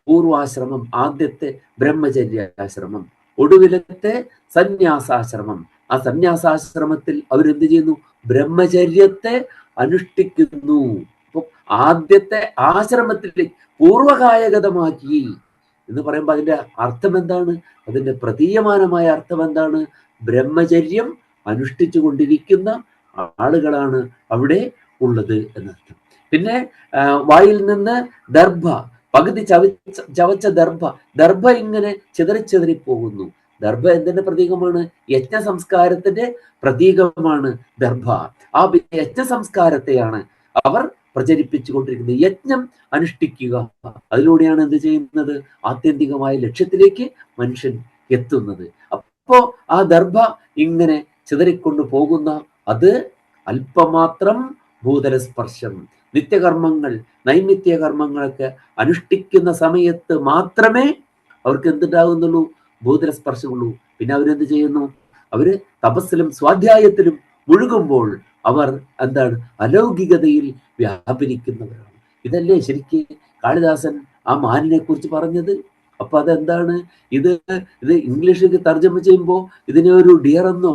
പൂർവാശ്രമം, ആദ്യത്തെ ബ്രഹ്മചര്യാശ്രമം, ഒടുവിലത്തെ സന്യാസാശ്രമം, ആ സന്യാസാശ്രമത്തിൽ അവരെന്ത് ചെയ്യുന്നു? ബ്രഹ്മചര്യത്തെ അനുഷ്ഠിക്കുന്നു. അപ്പൊ ആദ്യത്തെ ആശ്രമത്തിലേക്ക് പൂർവകായഗതമാക്കി എന്ന് പറയുമ്പോൾ അതിന്റെ അർത്ഥം എന്താണ്? അതിന്റെ പ്രതീയമാനമായ അർത്ഥം എന്താണ്? ബ്രഹ്മചര്യം അനുഷ്ഠിച്ചു കൊണ്ടിരിക്കുന്ന ആളുകളാണ് അവിടെ ഉള്ളത് എന്നർത്ഥം. പിന്നെ വായിൽ നിന്ന് ദർഭ, പകുതി ചവച്ച ദർഭ ഇങ്ങനെ ചിതറി പോകുന്നു. ദർഭ എന്തിന്റെ പ്രതീകമാണ്? യജ്ഞ സംസ്കാരത്തിന്റെ പ്രതീകമാണ് ദർഭ. ആ യജ്ഞ സംസ്കാരത്തെയാണ് അവർ പ്രചരിപ്പിച്ചുകൊണ്ടിരിക്കുന്നത്. യജ്ഞം അനുഷ്ഠിക്കുക, അതിലൂടെയാണ് എന്ത് ചെയ്യുന്നത്? ആത്യന്തികമായ ലക്ഷ്യത്തിലേക്ക് മനുഷ്യൻ എത്തുന്നത്. അപ്പോ ആ ദർഭ ഇങ്ങനെ ചിതറിക്കൊണ്ടു പോകുന്ന അത് അല്പമാത്രം ഭൂതലസ്പർശം. നിത്യകർമ്മങ്ങൾ, നൈമിത്യ കർമ്മങ്ങളൊക്കെ അനുഷ്ഠിക്കുന്ന സമയത്ത് മാത്രമേ അവർക്ക് എന്തുണ്ടാകുന്നുള്ളൂ? ഭൂതലസ്പർശമുള്ളൂ. പിന്നെ അവരെന്ത് ചെയ്യുന്നു? അവര് തപസ്സിലും സ്വാധ്യായത്തിലും മുഴുകുമ്പോൾ അവർ എന്താണ്? അലൗകികതയിൽ വ്യാപരിക്കുന്നവരാണ്. ഇതല്ലേ ശരിക്ക് കാളിദാസൻ ആ മാനിനെ കുറിച്ച് പറഞ്ഞത്? അപ്പൊ അതെന്താണ്? ഇത് ഇംഗ്ലീഷിലേക്ക് തർജ്ജമ ചെയ്യുമ്പോൾ ഇതിനെ ഒരു ഡിയർ എന്നോ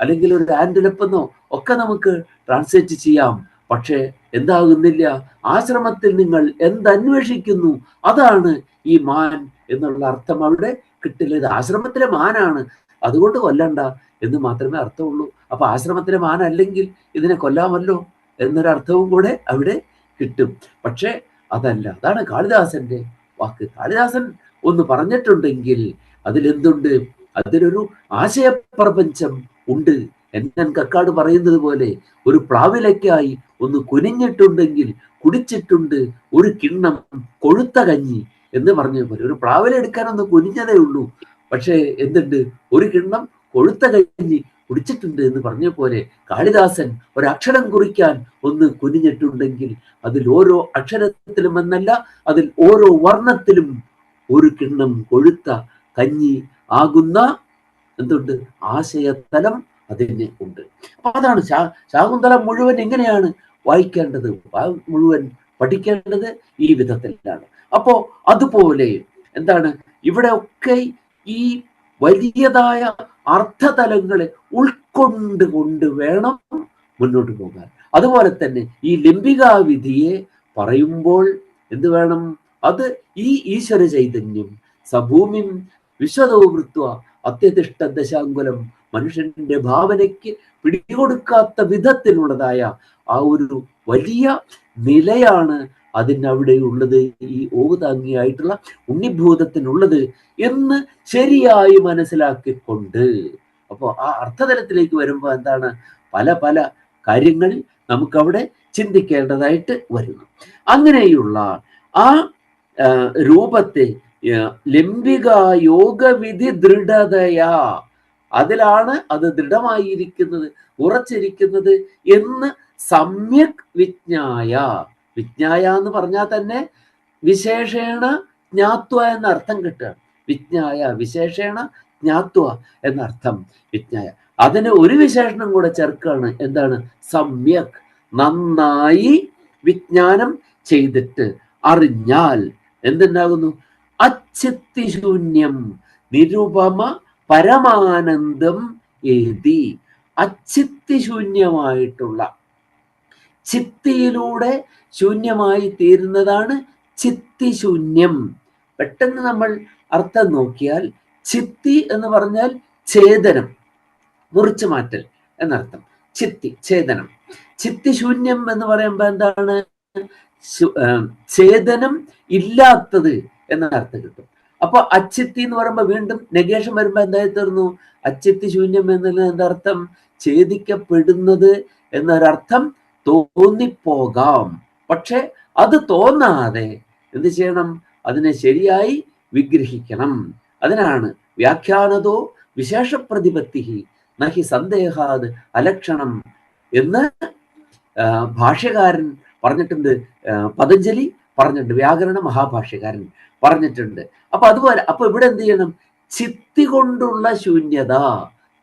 അല്ലെങ്കിൽ ഒരു ആന്റിലപ്പ് എന്നോ ഒക്കെ നമുക്ക് ട്രാൻസ്ലേറ്റ് ചെയ്യാം. പക്ഷെ എന്താകുന്നില്ല, ആശ്രമത്തിൽ നിങ്ങൾ എന്തന്വേഷിക്കുന്നു അതാണ് ഈ മാൻ എന്നുള്ള അർത്ഥം അവിടെ കിട്ടില്ല. ഇത് ആശ്രമത്തിലെ മാനാണ്, അതുകൊണ്ട് കൊല്ലണ്ട എന്ന് മാത്രമേ അർത്ഥമുള്ളൂ. അപ്പൊ ആശ്രമത്തിലെ മാൻ അല്ലെങ്കിൽ ഇതിനെ കൊല്ലാമല്ലോ എന്നൊരർത്ഥവും കൂടെ അവിടെ കിട്ടും. പക്ഷെ അതല്ല, അതാണ് കാളിദാസന്റെ വാക്ക്. കാളിദാസൻ ഒന്ന് പറഞ്ഞിട്ടുണ്ടെങ്കിൽ അതിലെന്തുണ്ട്? അതിലൊരു ആശയപ്രപഞ്ചം ഉണ്ട്. എന്നൻ കക്കാട് പറയുന്നത് പോലെ ഒരു പ്ലാവിലയ്ക്കായി ഒന്ന് കുനിഞ്ഞിട്ടുണ്ടെങ്കിൽ കുടിച്ചിട്ടുണ്ട് ഒരു കിണ്ണം കൊഴുത്ത കഞ്ഞി എന്ന് പറഞ്ഞ പോലെ. ഒരു പ്ലാവില എടുക്കാനൊന്ന് കുനിഞ്ഞതേ ഉള്ളൂ, പക്ഷെ എന്തുണ്ട്? ഒരു കിണ്ണം കൊഴുത്ത കഞ്ഞി കുടിച്ചിട്ടുണ്ട് എന്ന് പറഞ്ഞ പോലെ കാളിദാസൻ ഒരക്ഷരം കുറിക്കാൻ ഒന്ന് കുനിഞ്ഞിട്ടുണ്ടെങ്കിൽ അതിൽ ഓരോ അക്ഷരത്തിലും എന്നല്ല, അതിൽ ഓരോ വർണ്ണത്തിലും ഒരു കിണ്ണം കൊഴുത്ത കഞ്ഞി ആകുന്ന എന്തുണ്ട്? ആശയതലം അതിന് ഉണ്ട്. അപ്പൊ അതാണ് ശാകുന്തളം മുഴുവൻ എങ്ങനെയാണ് വായിക്കേണ്ടത്, മുഴുവൻ പഠിക്കേണ്ടത് ഈ വിധത്തിലാണ്. അപ്പോ അതുപോലെ എന്താണ് ഇവിടെ ഒക്കെ ഈ വലിയതായ അർത്ഥതലങ്ങളെ ഉൾക്കൊണ്ട് വേണം മുന്നോട്ട് പോകാൻ. അതുപോലെ തന്നെ ഈ ലംബികാവിധിയെ പറയുമ്പോൾ എന്ത് വേണം? അത് ഈ ഈശ്വര ചൈതന്യം സഭൂമിം വിശ്വതോവൃത്വ അത്യതിഷ്ഠ ദശാങ്കുലം, മനുഷ്യന്റെ ഭാവനയ്ക്ക് പിടികൊടുക്കാത്ത വിധത്തിലുള്ളതായ ആ ഒരു വലിയ നിലയാണ് അതിനവിടെ ഉള്ളത്, ഈ ഓവുതാങ്ങിയായിട്ടുള്ള ഉണ്ണിഭൂതത്തിനുള്ളത് എന്ന് ശരിയായി മനസ്സിലാക്കിക്കൊണ്ട്. അപ്പോൾ ആ അർത്ഥതലത്തിലേക്ക് വരുമ്പോൾ എന്താണ്? പല പല കാര്യങ്ങൾ നമുക്കവിടെ ചിന്തിക്കേണ്ടതായിട്ട് വരുന്നു. അങ്ങനെയുള്ള ആ രൂപത്തെ ലംബിക യോഗവിധി ദൃഢതയാ, അതിലാണ് അത് ദൃഢമായിരിക്കുന്നത്, ഉറച്ചിരിക്കുന്നത് എന്ന് സമ്യക് വിജ്ഞായ. വിജ്ഞായ എന്ന് പറഞ്ഞാൽ തന്നെ വിശേഷേണ ജ്ഞാത്വ എന്ന അർത്ഥം കിട്ടുകയാണ്. വിജ്ഞായ വിശേഷേണ ജ്ഞാത്വ എന്നർത്ഥം വിജ്ഞായ. അതിന് ഒരു വിശേഷണം കൂടെ ചേർക്കുകയാണ്. എന്താണ്? സമ്യക്, നന്നായി വിജ്ഞാനം ചെയ്തിട്ട് അറിഞ്ഞാൽ എന്തുണ്ടാകുന്നു? അച്ചിത്തിശൂന്യം നിരുപമ പരമാനന്ദം ഏതി. അച്ചിത്തിശൂന്യമായിട്ടുള്ള, ചിത്തിയിലൂടെ ശൂന്യമായി തീരുന്നതാണ് ചിത്തിശൂന്യം. പെട്ടെന്ന് നമ്മൾ അർത്ഥം നോക്കിയാൽ ചിത്തി എന്ന് പറഞ്ഞാൽ ഛേദനം, മുറിച്ചു മാറ്റൽ എന്നർത്ഥം. ചിത്തി ഛേദനം. ചിത്തിശൂന്യം എന്ന് പറയുമ്പോൾ എന്താണ്? ഛേദനം ഇല്ലാത്തത് എന്ന അർത്ഥം കിട്ടും. അപ്പൊ അച്ചിത്തി എന്ന് പറയുമ്പോൾ വീണ്ടും നെഗേഷൻ വരുമ്പോ എന്തായി തീർന്നു? അച്ചിത്തി ശൂന്യം എന്നുള്ള എന്തർത്ഥം? ഛേദിക്കപ്പെടുന്നത് എന്നൊരർത്ഥം തോന്നിപ്പോകാം. പക്ഷെ അത് തോന്നാതെ എന്ത് ചെയ്യണം? അതിനെ ശരിയായി വിഗ്രഹിക്കണം. അതിനാണ് വ്യാഖ്യാനതോ വിശേഷപ്രതിപത്തി നഹി സന്ദേഹാത് അലക്ഷണം എന്ന് ഭാഷ്യകാരൻ പറഞ്ഞിട്ടുണ്ട്. പതഞ്ജലി പറഞ്ഞിട്ടുണ്ട്, വ്യാകരണ മഹാഭാഷ്യകാരൻ പറഞ്ഞിട്ടുണ്ട്. അപ്പൊ അതുപോലെ അപ്പൊ ഇവിടെ എന്ത് ചെയ്യണം? ചിത്തി കൊണ്ടുള്ള ശൂന്യത,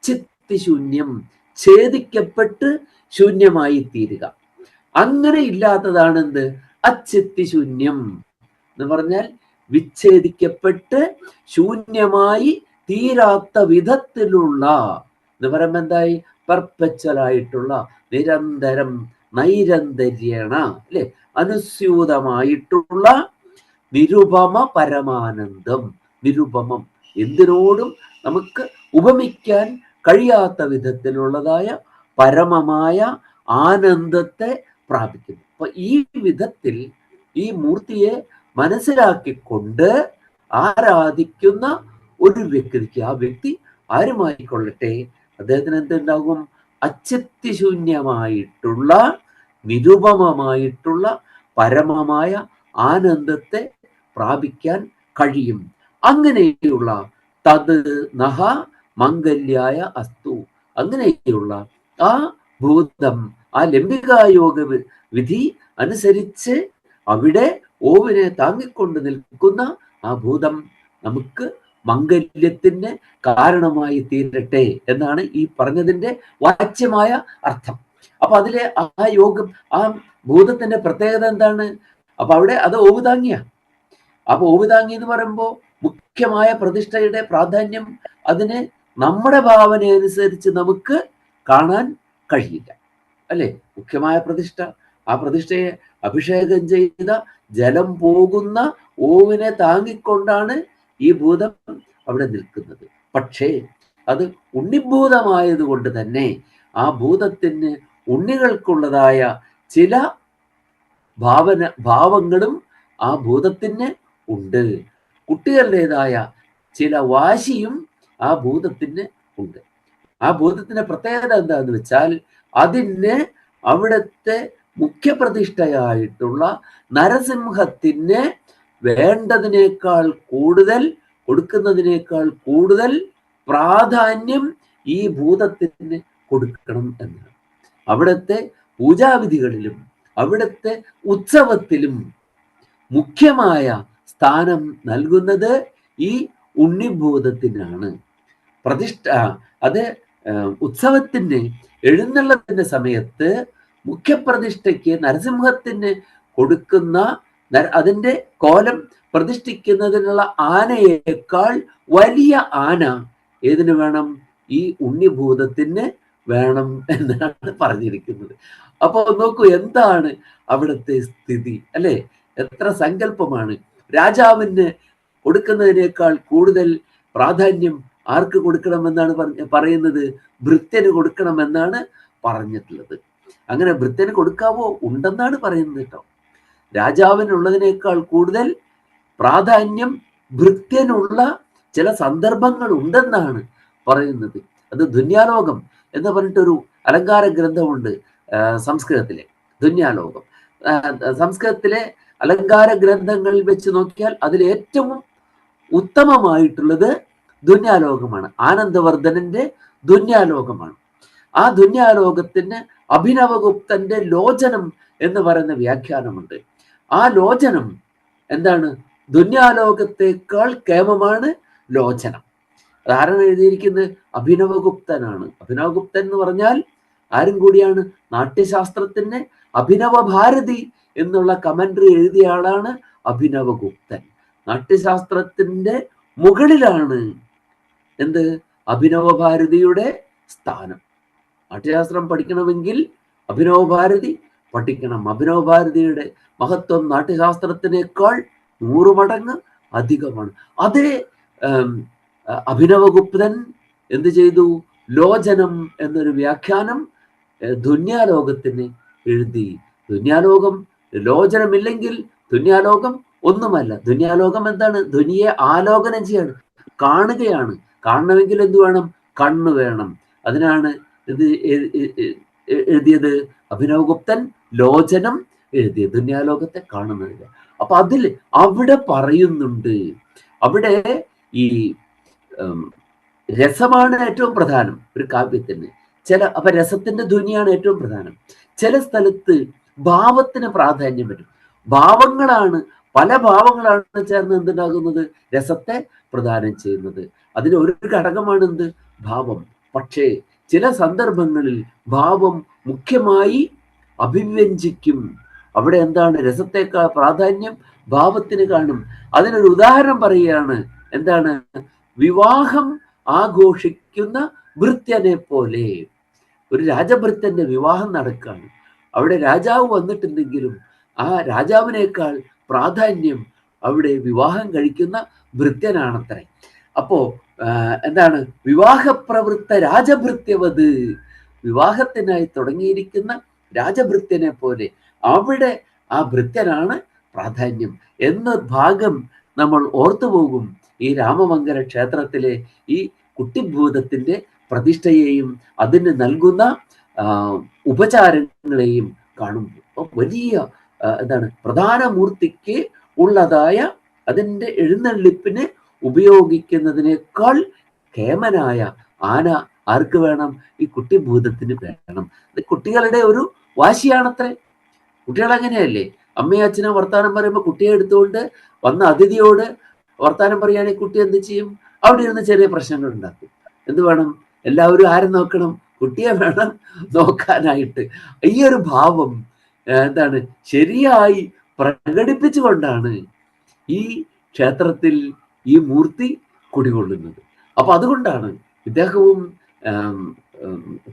ചിത്തിശൂന്യം, ഛേദിക്കപ്പെട്ട് ശൂന്യമായി തീരുക. അങ്ങനെ ഇല്ലാത്തതാണ് എന്ത്? അച്ചിത്തിശൂന്യം എന്ന് പറഞ്ഞാൽ വിച്ഛേദിക്കപ്പെട്ട് ശൂന്യമായി തീരാത്ത വിധത്തിലുള്ള എന്ന് പറയുമ്പോൾ എന്തായി? പെർപ്പച്വൽ ആയിട്ടുള്ള, നിരന്തരം, നൈരന്തര്യേണ, അല്ലെ, അനുസ്യൂതമായിട്ടുള്ള നിരുപമ പരമാനന്ദം. നിരുപമം, എന്തിനോടും നമുക്ക് ഉപമിക്കാൻ കഴിയാത്ത വിധത്തിലുള്ളതായ പരമമായ ആനന്ദത്തെ പ്രാപിക്കുന്നു. അപ്പൊ ഈ വിധത്തിൽ ഈ മൂർത്തിയെ മനസ്സിലാക്കിക്കൊണ്ട് ആരാധിക്കുന്ന ഒരു വ്യക്തിക്ക്, ആ വ്യക്തി ആരുമായിക്കൊള്ളട്ടെ, അദ്ദേഹത്തിന് എന്തുണ്ടാകും? അച്ഛത്യശൂന്യമായിട്ടുള്ള, നിരുപമമായിട്ടുള്ള പരമമായ ആനന്ദത്തെ പ്രാപിക്കാൻ കഴിയും. അങ്ങനെയുള്ള തത് നഹ മംഗല്യായ അസ്തു, അങ്ങനെയുള്ള ആ ഭൂതം, ആ ലംബികായോഗ വിധി അനുസരിച്ച് അവിടെ ഓവിനെ താങ്ങിക്കൊണ്ട് നിൽക്കുന്ന ആ ഭൂതം നമുക്ക് മംഗല്യത്തിന് കാരണമായി തീരട്ടെ എന്നാണ് ഈ പറഞ്ഞതിന്റെ വാച്യമായ അർത്ഥം. അപ്പൊ അതിലെ ആ യോഗം, ആ ഭൂതത്തിന്റെ പ്രത്യേകത എന്താണ്? അപ്പൊ അവിടെ അത് ഓവുതാങ്ങിയ. അപ്പൊ ഓവുതാങ്ങി എന്ന് പറയുമ്പോൾ മുഖ്യമായ പ്രതിഷ്ഠയുടെ പ്രാധാന്യം അതിനെ നമ്മുടെ ഭാവന അനുസരിച്ച് നമുക്ക് കാണാൻ കഴിയില്ല, അല്ലെ? മുഖ്യമായ പ്രതിഷ്ഠ, ആ പ്രതിഷ്ഠയെ അഭിഷേകം ചെയ്ത ജലം പോകുന്ന ഓവിനെ താങ്ങിക്കൊണ്ടാണ് ഈ ഭൂതം അവിടെ നിൽക്കുന്നത്. പക്ഷേ അത് ഉണ്ണിഭൂതമായത് കൊണ്ട് തന്നെ ആ ഭൂതത്തിന് ഉണ്ണികൾക്കുള്ളതായ ചില ഭാവങ്ങളും ആ ഭൂതത്തിന് ഉണ്ട്. കുട്ടികളുടേതായ ചില വാശിയും ആ ഭൂതത്തിന് ഉണ്ട്. ആ ഭൂതത്തിന്റെ പ്രത്യേകത എന്താന്ന് വെച്ചാൽ അതിന് അവിടുത്തെ മുഖ്യപ്രതിഷ്ഠയായിട്ടുള്ള നരസിംഹത്തിന് വേണ്ടതിനേക്കാൾ കൂടുതൽ, കൊടുക്കുന്നതിനേക്കാൾ കൂടുതൽ പ്രാധാന്യം ഈ ഭൂതത്തിന് കൊടുക്കണം എന്നാണ്. അവിടുത്തെ പൂജാവിധികളിലും അവിടുത്തെ ഉത്സവത്തിലും മുഖ്യമായ സ്ഥാനം നൽകുന്നത് ഈ ഉണ്ണിഭൂതത്തിനാണ്. പ്രതിഷ്ഠ, അത് ഉത്സവത്തിന് എഴുന്നള്ളത്തിന്റെ സമയത്ത് മുഖ്യപ്രതിഷ്ഠയ്ക്ക് നരസിംഹത്തിന് കൊടുക്കുന്ന, അതിന്റെ കോലം പ്രതിഷ്ഠിക്കുന്നതിനുള്ള ആനയേക്കാൾ വലിയ ആന ഏതിന് വേണം? ഈ ഉണ്ണിഭൂതത്തിന് വേണം എന്നാണ് പറഞ്ഞിരിക്കുന്നത്. അപ്പൊ നോക്കൂ, എന്താണ് അവിടുത്തെ സ്ഥിതി, അല്ലെ? എത്ര സങ്കല്പമാണ്. രാജാവിന് കൊടുക്കുന്നതിനേക്കാൾ കൂടുതൽ പ്രാധാന്യം ആർക്ക് കൊടുക്കണമെന്നാണ് പറയുന്നത്? ഭൃത്യന് കൊടുക്കണമെന്നാണ് പറഞ്ഞിട്ടുള്ളത്. അങ്ങനെ ഭൃത്യന് കൊടുക്കാവോ? ഉണ്ടെന്നാണ് പറയുന്നത് കേട്ടോ. രാജാവിനുള്ളതിനേക്കാൾ കൂടുതൽ പ്രാധാന്യം ഭൃത്യനുള്ള ചില സന്ദർഭങ്ങൾ ഉണ്ടെന്നാണ് പറയുന്നത്. അത് ധുന്യാലോകം എന്ന് പറഞ്ഞിട്ടൊരു അലങ്കാര ഗ്രന്ഥമുണ്ട് സംസ്കൃതത്തിലെ. ധുന്യാലോകം സംസ്കൃതത്തിലെ അലങ്കാര ഗ്രന്ഥങ്ങളിൽ വെച്ച് നോക്കിയാൽ അതിൽ ഏറ്റവും ഉത്തമമായിട്ടുള്ളത് ധുന്യാലോകമാണ്. ആനന്ദവർദ്ധനന്റെ ധുന്യാലോകമാണ്. ആ ധുന്യാലോകത്തിന് അഭിനവഗുപ്തന്റെ ലോചനം എന്ന് പറയുന്ന വ്യാഖ്യാനമുണ്ട്. ആ ലോചനം എന്താണ്? ധുന്യാലോകത്തെക്കാൾ കേമമാണ് ലോചനം. അതാരാണ് എഴുതിയിരിക്കുന്നത്? അഭിനവഗുപ്തനാണ്. അഭിനവഗുപ്തൻ എന്ന് പറഞ്ഞാൽ ആരും കൂടിയാണ്? നാട്യശാസ്ത്രത്തിന് അഭിനവ ഭാരതി എന്നുള്ള കമന്ററി എഴുതിയ ആളാണ് അഭിനവഗുപ്തൻ. നാട്യശാസ്ത്രത്തിന്റെ മുകളിലാണ് എന്ത്? അഭിനവ ഭാരതിയുടെ സ്ഥാനം. നാട്യശാസ്ത്രം പഠിക്കണമെങ്കിൽ അഭിനവ ഭാരതി പഠിക്കണം. അഭിനവ ഭാരതിയുടെ മഹത്വം നാട്യശാസ്ത്രത്തിനേക്കാൾ 100 മടങ്ങ് അധികമാണ്. അതേ അഭിനവഗുപ്തൻ എന്ത് ചെയ്തു? ലോചനം എന്നൊരു വ്യാഖ്യാനം ധുന്യാലോകത്തിന് എഴുതി. ധുന്യാലോകം, ലോചനമില്ലെങ്കിൽ ധുന്യാലോകം ഒന്നുമല്ല. ധുന്യാലോകം എന്താണ്? ധ്വനിയെ ആലോകനം ചെയ്യാണ്, കാണുകയാണ്. കാണണമെങ്കിൽ എന്ത് വേണം? കണ്ണ് വേണം. അതിനാണ് ഇത് എഴുതിയത്. അഭിനവഗുപ്തൻ ലോചനം എഴുതിയത് ധുന്യാലോകത്തെ കാണുന്നതില്ല. അപ്പൊ അവിടെ പറയുന്നുണ്ട്, അവിടെ ഈ രസമാണ് ഏറ്റവും പ്രധാനം ഒരു കാവ്യത്തിന്. അപ്പൊ രസത്തിന്റെ ധ്വനിയാണ് ഏറ്റവും പ്രധാനം. ചില സ്ഥലത്ത് ഭാവത്തിന് പ്രാധാന്യം വരും. ഭാവങ്ങളാണ്, പല ഭാവങ്ങളാണ് ചേർന്ന് എന്തുണ്ടാകുന്നത്? രസത്തെ പ്രദാനം ചെയ്യുന്നത്. അതിന് ഒരു ഘടകമാണ് എന്ത്? ഭാവം. പക്ഷേ ചില സന്ദർഭങ്ങളിൽ ഭാവം മുഖ്യമായി അഭിവ്യഞ്ജിക്കും. അവിടെ എന്താണ്? രസത്തേക്കാൾ പ്രാധാന്യം ഭാവത്തിന് കാണും. അതിനൊരു ഉദാഹരണം പറയുകയാണ്. എന്താണ്? വിവാഹം ആഘോഷിക്കുന്ന ഭൃത്യനെ പോലെ. ഒരു രാജഭൃത്യന്റെ വിവാഹം നടക്കുകയാണ്. അവിടെ രാജാവ് വന്നിട്ടുണ്ടെങ്കിലും ആ രാജാവിനേക്കാൾ പ്രാധാന്യം അവിടെ വിവാഹം കഴിക്കുന്ന ഭൃത്യനാണത്രേ. അപ്പോ എന്താണ്, വിവാഹപ്രവൃത്ത രാജഭൃത്യവത്, വിവാഹത്തിനായി തുടങ്ങിയിരിക്കുന്ന രാജഭൃത്യനെ പോലെ അവിടെ ആ ഭൃത്യനാണ് പ്രാധാന്യം എന്ന ഭാഗം നമ്മൾ ഓർത്തുപോകും. ഈ രാമമംഗല ക്ഷേത്രത്തിലെ ഈ കുട്ടിഭൂതത്തിന്റെ പ്രതിഷ്ഠയെയും അതിന് നൽകുന്ന ഉപചാരങ്ങളെയും കാണുമ്പോൾ വലിയ എന്താണ്, പ്രധാന മൂർത്തിക്ക് ഉള്ളതായ അതിൻ്റെ എഴുന്നള്ളിപ്പിന് ഉപയോഗിക്കുന്നതിനേക്കാൾ കേമനായ ആന ആർക്ക് വേണം? ഈ കുട്ടിഭൂതത്തിന് വേണം. ഇത് കുട്ടികളുടെ ഒരു വാശിയാണത്രേ. കുട്ടികൾ അങ്ങനെയല്ലേ, അമ്മയും അച്ഛനും വർത്താനം പറയുമ്പോൾ കുട്ടിയെ എടുത്തുകൊണ്ട് വന്ന അതിഥിയോട് വർത്താനം പറയുകയാണെങ്കിൽ കുട്ടി എന്ത് ചെയ്യും? അവിടെ ഇരുന്ന് ചെറിയ പ്രശ്നങ്ങൾ ഉണ്ടാക്കും. എന്ത് വേണം? എല്ലാവരും ആരും നോക്കണം? കുട്ടിയെ വേണം നോക്കാനായിട്ട്. ഈ ഒരു ഭാവം എന്താണ്, ശരിയായി പ്രകടിപ്പിച്ചുകൊണ്ടാണ് ഈ ക്ഷേത്രത്തിൽ ഈ മൂർത്തി കുടികൊള്ളുന്നത്. അപ്പൊ അതുകൊണ്ടാണ് ഇദ്ദേഹവും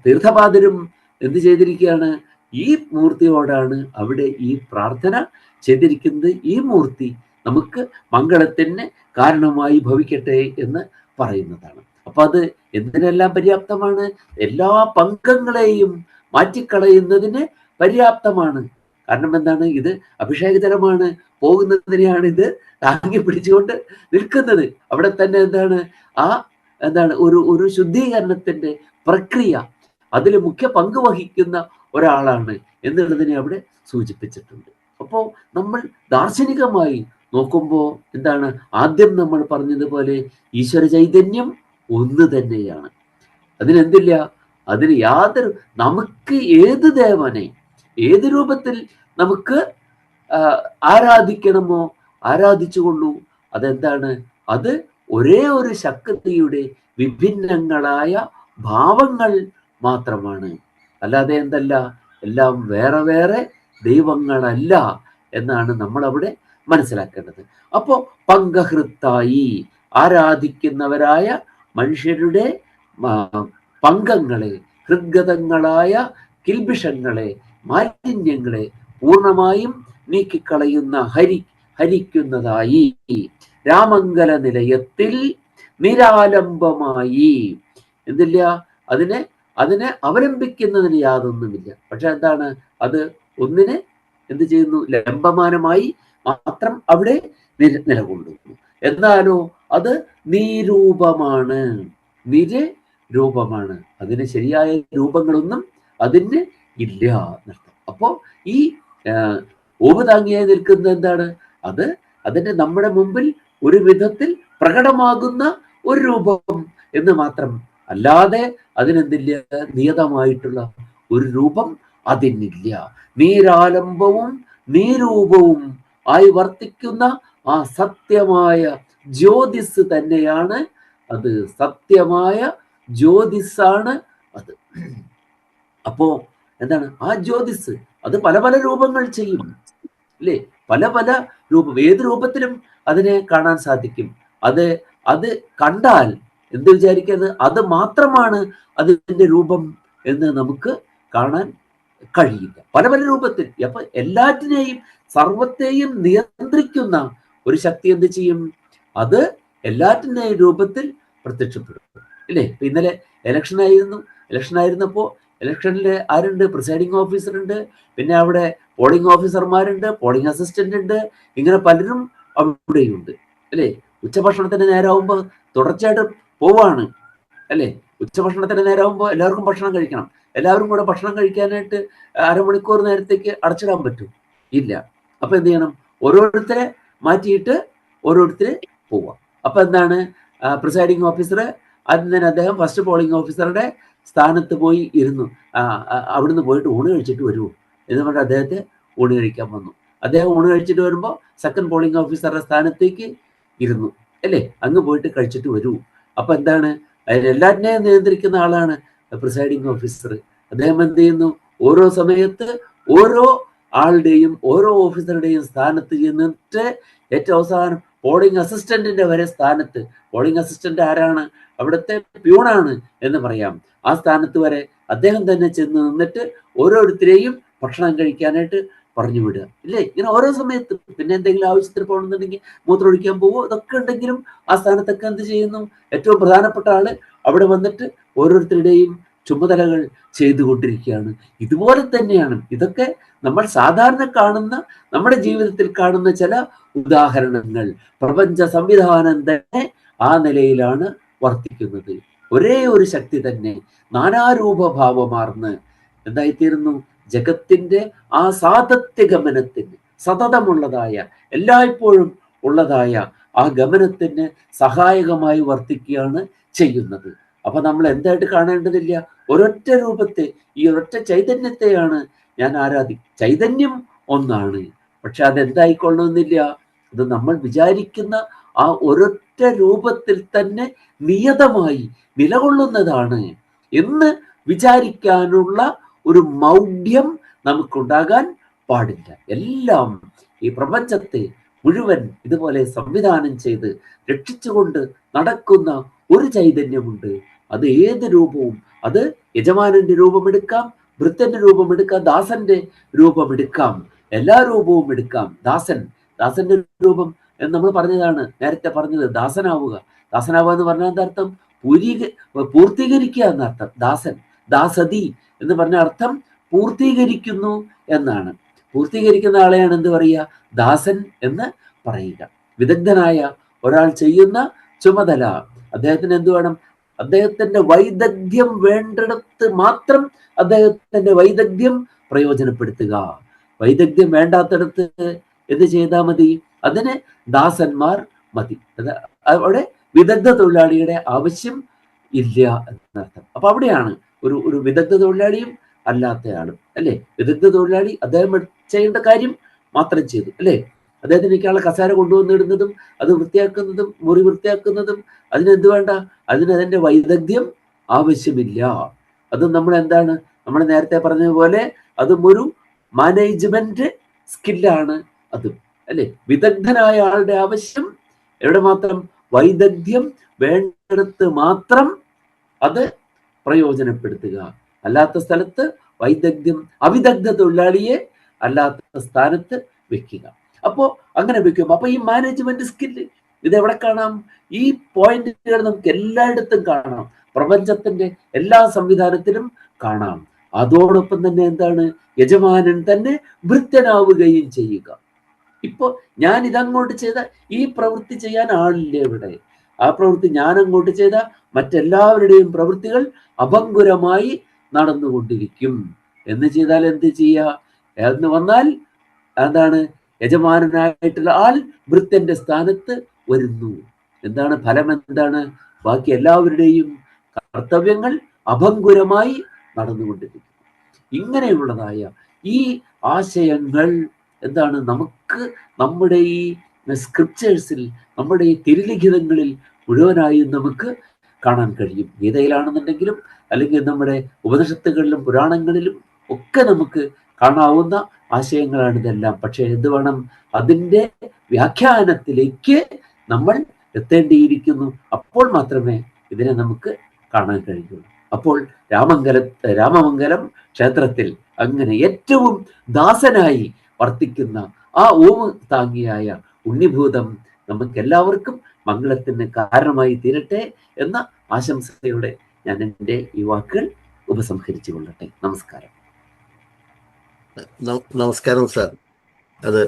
തീർത്ഥപാദരും എന്ത് ചെയ്തിരിക്കുകയാണ്? ഈ മൂർത്തിയോടാണ് അവിടെ ഈ പ്രാർത്ഥന ചെയ്തിരിക്കുന്നത്. ഈ മൂർത്തി നമുക്ക് മംഗളത്തിന് കാരണമായി ഭവിക്കട്ടെ എന്ന് പറയുന്നതാണ്. അപ്പൊ അത് എന്തിനെല്ലാം പര്യാപ്തമാണ്? എല്ലാ പങ്കങ്ങളെയും മാറ്റിക്കളയുന്നതിന് പര്യാപ്തമാണ്. കാരണം എന്താണ്? ഇത് അഭിഷേകജലമാണ്, പോകുന്നതിനെയാണ് ഇത് താങ്ങി പിടിച്ചുകൊണ്ട് നിൽക്കുന്നത്. അവിടെ തന്നെ എന്താണ് ഒരു ശുദ്ധീകരണത്തിന്റെ പ്രക്രിയ, അതിൽ മുഖ്യ പങ്ക് വഹിക്കുന്ന ഒരാളാണ് എന്നുള്ളതിനെ അവിടെ സൂചിപ്പിച്ചിട്ടുണ്ട്. അപ്പോൾ നമ്മൾ ദാർശനികമായി നോക്കുമ്പോൾ എന്താണ്, ആദ്യം നമ്മൾ പറഞ്ഞതുപോലെ ഈശ്വര ചൈതന്യം ഒന്ന് തന്നെയാണ്. അതിനെന്തില്ല, അതിന് യാതൊരു, നമുക്ക് ഏത് ദേവനെ ഏത് രൂപത്തിൽ നമുക്ക് ആരാധിക്കണമോ ആരാധിച്ചുകൊള്ളൂ. അതെന്താണ്? അത് ഒരേ ഒരു ശക്തിയുടെ വിഭിന്നങ്ങളായ ഭാവങ്ങൾ മാത്രമാണ്. അല്ലാതെ എന്തല്ല, എല്ലാം വേറെ വേറെ ദൈവങ്ങളല്ല എന്നാണ് നമ്മൾ അവിടെ മനസ്സിലാക്കേണ്ടത്. അപ്പോ പങ്കഹൃത്തായി ആരാധിക്കുന്നവരായ മനുഷ്യരുടെ പങ്കങ്ങളെ, ഹൃദ്ഗതങ്ങളായ കിൽബിഷങ്ങളെ, മാലിന്യങ്ങളെ പൂർണ്ണമായും നീക്കിക്കളയുന്ന ഹരിക്കുന്നതായി രാമംഗല നിലയത്തിൽ നിരാലംബമായി. എന്തില്ല, അതിനെ അവലംബിക്കുന്നതിന് യാതൊന്നുമില്ല. പക്ഷെ എന്താണ്, അത് ഒന്നിനെ എന്ത് ചെയ്യുന്നു? ലംബമാനമായി മാത്രം അവിടെ നിലകൊള്ളുന്നു. എന്നാലോ അത് നിരൂപമാണ്, നിരൂപമാണ്. അതിന് ശരിയായ രൂപങ്ങളൊന്നും അതിന് ഇല്ല എന്നർത്ഥം. അപ്പോ ഈ ഓവ് താങ്ങിയായി നിൽക്കുന്നത് എന്താണ്? അത് അതിന്റെ നമ്മുടെ മുമ്പിൽ ഒരു വിധത്തിൽ പ്രകടമാകുന്ന ഒരു രൂപം എന്ന് മാത്രം, അല്ലാതെ അതിനെന്തില്ല, നിയതമായിട്ടുള്ള ഒരു രൂപം അതിനില്ല. നീരാലംബവും നീരൂപവും ആയി വർത്തിക്കുന്ന ആ സത്യമായ ജ്യോതിസ് തന്നെയാണ് അത്. സത്യമായ ജ്യോതിസാണ് അത്. അപ്പോ എന്താണ് ആ ജ്യോതിസ്? അത് പല പല രൂപങ്ങൾ ചെയ്യും അല്ലേ? പല പല രൂപം, ഏത് രൂപത്തിലും അതിനെ കാണാൻ സാധിക്കും. അത് കണ്ടാൽ എന്ത് വിചാരിക്കുന്നത്? അത് മാത്രമാണ് അതിന്റെ രൂപം എന്ന് നമുക്ക് കാണാൻ കഴിയില്ല. പല പല രൂപത്തിൽ. അപ്പൊ എല്ലാറ്റിനെയും സർവത്തെയും നിയന്ത്രിക്കുന്ന ഒരു ശക്തി എന്ത് ചെയ്യും? അത് എല്ലാറ്റിനെയും രൂപത്തിൽ പ്രത്യക്ഷപ്പെടും ഇല്ലേ? ഇന്നലെ ഇലക്ഷൻ ആയിരുന്നപ്പോ ഇലക്ഷനിൽ ആരുണ്ട്? പ്രിസൈഡിങ് ഓഫീസർ ഉണ്ട്, പിന്നെ അവിടെ പോളിംഗ് ഓഫീസർമാരുണ്ട്, പോളിംഗ് അസിസ്റ്റന്റ് ഉണ്ട്, ഇങ്ങനെ പലരും അവിടെയുണ്ട് അല്ലേ? ഉച്ചഭക്ഷണത്തിന് നേരമാകുമ്പോൾ തുടർച്ചയായിട്ട് പോവാണ് അല്ലേ? ഉച്ചഭക്ഷണത്തിന് നേരമാകുമ്പോൾ എല്ലാവർക്കും ഭക്ഷണം കഴിക്കണം. എല്ലാവരും കൂടെ ഭക്ഷണം കഴിക്കാനായിട്ട് അരമണിക്കൂർ നേരത്തേക്ക് അടച്ചിടാൻ പറ്റും? ഇല്ല. അപ്പൊ എന്ത് ചെയ്യണം? ഓരോരുത്തരെ മാറ്റിയിട്ട് ഓരോരുത്തരെ പോവാം. അപ്പൊ എന്താണ്, പ്രിസൈഡിങ് ഓഫീസർ ആദ്യം അദ്ദേഹം ഫസ്റ്റ് പോളിംഗ് ഓഫീസറുടെ സ്ഥാനത്ത് പോയി ഇരുന്നു. അവിടുന്ന് പോയിട്ട് ഊണ് കഴിച്ചിട്ട് വരുമോ എന്ന് പറഞ്ഞിട്ട് അദ്ദേഹത്തെ ഊണ് കഴിക്കാൻ വന്നു. അദ്ദേഹം ഊണ് കഴിച്ചിട്ട് വരുമ്പോൾ സെക്കൻഡ് പോളിംഗ് ഓഫീസറുടെ സ്ഥാനത്തേക്ക് ഇരുന്നു അല്ലേ? അങ്ങ് പോയിട്ട് കഴിച്ചിട്ട് വരൂ. അപ്പൊ എന്താണ്, അതിനെല്ലാറ്റിനെയും നിയന്ത്രിക്കുന്ന ആളാണ് പ്രിസൈഡിങ് ഓഫീസർ. അദ്ദേഹം എന്ത് ചെയ്യുന്നു? ഓരോ സമയത്ത് ഓരോ ആളുടെയും ഓരോ ഓഫീസറുടെയും സ്ഥാനത്ത് ചെന്നിട്ട് ഏറ്റവും അവസാനം പോളിംഗ് അസിസ്റ്റന്റിന്റെ വരെ സ്ഥാനത്ത്, പോളിംഗ് അസിസ്റ്റന്റ് ആരാണ്? അവിടുത്തെ പ്യൂണാണ് എന്ന് പറയാം. ആ സ്ഥാനത്ത് വരെ അദ്ദേഹം തന്നെ ചെന്ന് നിന്നിട്ട് ഓരോരുത്തരെയും ഭക്ഷണം കഴിക്കാനായിട്ട് പറഞ്ഞു വിടുക, ഇല്ലേ? ഇങ്ങനെ ഓരോ സമയത്തും. പിന്നെ എന്തെങ്കിലും ആവശ്യത്തിന് പോകണമെന്നുണ്ടെങ്കിൽ മൂത്രമൊഴിക്കാൻ പോവോ, ഇതൊക്കെ ഉണ്ടെങ്കിലും ആ സ്ഥാനത്തൊക്കെ എന്ത് ചെയ്യുന്നു? ഏറ്റവും പ്രധാനപ്പെട്ട ആള് അവിടെ വന്നിട്ട് ഓരോരുത്തരുടെയും ചുമതലകൾ ചെയ്തുകൊണ്ടിരിക്കുകയാണ്. ഇതുപോലെ തന്നെയാണ് ഇതൊക്കെ നമ്മൾ സാധാരണ കാണുന്ന, നമ്മുടെ ജീവിതത്തിൽ കാണുന്ന ചില ഉദാഹരണങ്ങൾ. പ്രപഞ്ച സംവിധാനം തന്നെ ആ നിലയിലാണ് വർത്തിക്കുന്നത്. ഒരേ ഒരു ശക്തി തന്നെ നാനാരൂപഭാവമാർന്ന് എന്തായിത്തീരുന്നു? ജഗത്തിന്റെ ആ സാതത്യ ഗമനത്തിന്, സതതമുള്ളതായ, എല്ലായ്പ്പോഴും ഉള്ളതായ ആ ഗമനത്തിന് സഹായകമായി വർത്തിക്കുകയാണ് ചെയ്യുന്നത്. അപ്പൊ നമ്മൾ എന്തായിട്ട് കാണേണ്ടതില്ല? ഒരൊറ്റ രൂപത്തെ, ഈ ഒരൊറ്റ ചൈതന്യത്തെയാണ് ഞാൻ ചൈതന്യം ഒന്നാണ്, പക്ഷെ അതെന്തായിക്കൊള്ളണമെന്നില്ല. അത് നമ്മൾ വിചാരിക്കുന്ന ആ ഒരൊറ്റ രൂപത്തിൽ തന്നെ നിയതമായി നിലകൊള്ളുന്നതാണ് എന്ന് വിചാരിക്കാനുള്ള ഒരു മൗഢ്യം നമുക്കുണ്ടാകാൻ പാടില്ല. എല്ലാം ഈ പ്രപഞ്ചത്തെ മുഴുവൻ ഇതുപോലെ സംവിധാനം ചെയ്ത് രക്ഷിച്ചുകൊണ്ട് നടക്കുന്ന ഒരു ചൈതന്യമുണ്ട്. അത് ഏത് രൂപവും, അത് യജമാനന്റെ രൂപമെടുക്കാം, ഭൃത്യന്റെ രൂപമെടുക്കാം, ദാസന്റെ രൂപമെടുക്കാം, എല്ലാ രൂപവും എടുക്കാം. ദാസന്റെ രൂപം എന്ന് നമ്മൾ പറഞ്ഞതാണ്, നേരത്തെ പറഞ്ഞത്. ദാസനാവുക എന്ന് പറഞ്ഞാൽ എന്താ അർത്ഥം? പൂർത്തീകരിക്കുക എന്നർത്ഥം. ദാസതി എന്ന് പറഞ്ഞ അർത്ഥം പൂർത്തീകരിക്കുന്നു എന്നാണ്. പൂർത്തീകരിക്കുന്ന ആളെയാണ് എന്ത് പറയുക? ദാസൻ എന്ന് പറയുക. വിദഗ്ധനായ ഒരാൾ ചെയ്യുന്ന ചുമതല, അദ്ദേഹത്തിന് എന്ത് വേണം? അദ്ദേഹത്തിന്റെ വൈദഗ്ധ്യം വേണ്ടിടത്ത് മാത്രം അദ്ദേഹത്തിന്റെ വൈദഗ്ധ്യം പ്രയോജനപ്പെടുത്തുക. വൈദഗ്ധ്യം വേണ്ടാത്തിടത്ത് എന്ത് ചെയ്താൽ മതി? അതിന് ദാസന്മാർ മതി. അവിടെ വിദഗ്ധ തൊഴിലാളിയുടെ ആവശ്യം ഇല്ല എന്നർത്ഥം. അപ്പൊ അവിടെയാണ് ഒരു വിദഗ്ധ തൊഴിലാളിയും അല്ലാത്തയാളും, അല്ലെ? വിദഗ്ധ തൊഴിലാളി അദ്ദേഹം ചെയ്യേണ്ട കാര്യം മാത്രം ചെയ്തു, അല്ലെ? അദ്ദേഹത്തിനേക്കാളെ കസേര കൊണ്ടുവന്നിടുന്നതും അത് വൃത്തിയാക്കുന്നതും മുറി വൃത്തിയാക്കുന്നതും അതിനെന്ത് വേണ്ട? അതിന്റെ വൈദഗ്ധ്യം ആവശ്യമില്ല. അത് നമ്മൾ എന്താണ്, നമ്മൾ നേരത്തെ പറഞ്ഞതുപോലെ അതും ഒരു മാനേജ്മെന്റ് സ്കില്ലാണ് അതും, അല്ലെ? വിദഗ്ധനായ ആളുടെ ആവശ്യം എവിടെ മാത്രം? വൈദഗ്ധ്യം വേണ്ടിടത്ത് മാത്രം അത് പ്രയോജനപ്പെടുത്തുക. അല്ലാത്ത സ്ഥലത്ത് വൈദഗ്ധ്യം, അവിദഗ്ധ തൊഴിലാളിയെ അല്ലാത്ത സ്ഥാനത്ത് വെക്കുക. അപ്പോ അങ്ങനെ വെക്കും. അപ്പൊ ഈ മാനേജ്മെന്റ് സ്കില്ല് ഇതെവിടെ കാണാം? ഈ പോയിന്റുകൾ നമുക്ക് എല്ലായിടത്തും കാണാം. പ്രപഞ്ചത്തിന്റെ എല്ലാ സംവിധാനത്തിലും കാണാം. അതോടൊപ്പം തന്നെ എന്താണ്? യജമാനൻ തന്നെ ഭൃത്യനാവുകയും ചെയ്യുക. ഇപ്പൊ ഞാൻ ഇതങ്ങോട്ട് ചെയ്ത ഈ പ്രവൃത്തി ചെയ്യാൻ ആളില്ല ഇവിടെ. ആ പ്രവൃത്തി ഞാൻ അങ്ങോട്ട് ചെയ്ത മറ്റെല്ലാവരുടെയും പ്രവൃത്തികൾ അഭംഗുരമായി നടന്നുകൊണ്ടിരിക്കും. എന്ന് ചെയ്താൽ എന്ത് ചെയ്യുക എന്ന് വന്നാൽ എന്താണ്? യജമാനായിട്ടുള്ള ആൾ ഭൃത്യന്റെ സ്ഥാനത്ത് വരുന്നു. എന്താണ് ഫലം? എന്താണ്? ബാക്കി എല്ലാവരുടെയും കർത്തവ്യങ്ങൾ അഭംഗുരമായി നടന്നുകൊണ്ടിരിക്കും. ഇങ്ങനെയുള്ളതായ ഈ ആശയങ്ങൾ എന്താണ് നമുക്ക് നമ്മുടെ ഈ സ്ക്രിപ്റ്റേഴ്സിൽ, നമ്മുടെ ഈ തിരുലിഖിതങ്ങളിൽ മുഴുവനായും നമുക്ക് കാണാൻ കഴിയും. ഗീതയിലാണെന്നുണ്ടെങ്കിലും അല്ലെങ്കിൽ നമ്മുടെ ഉപനിഷത്തുകളിലും പുരാണങ്ങളിലും ഒക്കെ നമുക്ക് കാണാവുന്ന ആശയങ്ങളാണ് ഇതെല്ലാം. പക്ഷെ എന്ത് വേണം? അതിൻ്റെ വ്യാഖ്യാനത്തിലേക്ക് നമ്മൾ എത്തേണ്ടിയിരിക്കുന്നു. അപ്പോൾ മാത്രമേ ഇതിനെ നമുക്ക് കാണാൻ കഴിയുള്ളൂ. അപ്പോൾ രാമമംഗലം ക്ഷേത്രത്തിൽ അങ്ങനെ ഏറ്റവും ദാസനായി വർത്തിക്കുന്ന ആ ഓമ് താങ്ങിയായ ഉണ്ണിഭൂതം നമുക്ക് എല്ലാവർക്കും മംഗളത്തിന് കാരണമായി തീരട്ടെ എന്ന ആശംസയോടെ ഞാൻ എൻ്റെ ഈ വാക്കുകൾ ഉപസംഹരിച്ചു കൊള്ളട്ടെ. നമസ്കാരം. നമസ്കാരം സാർ. അത്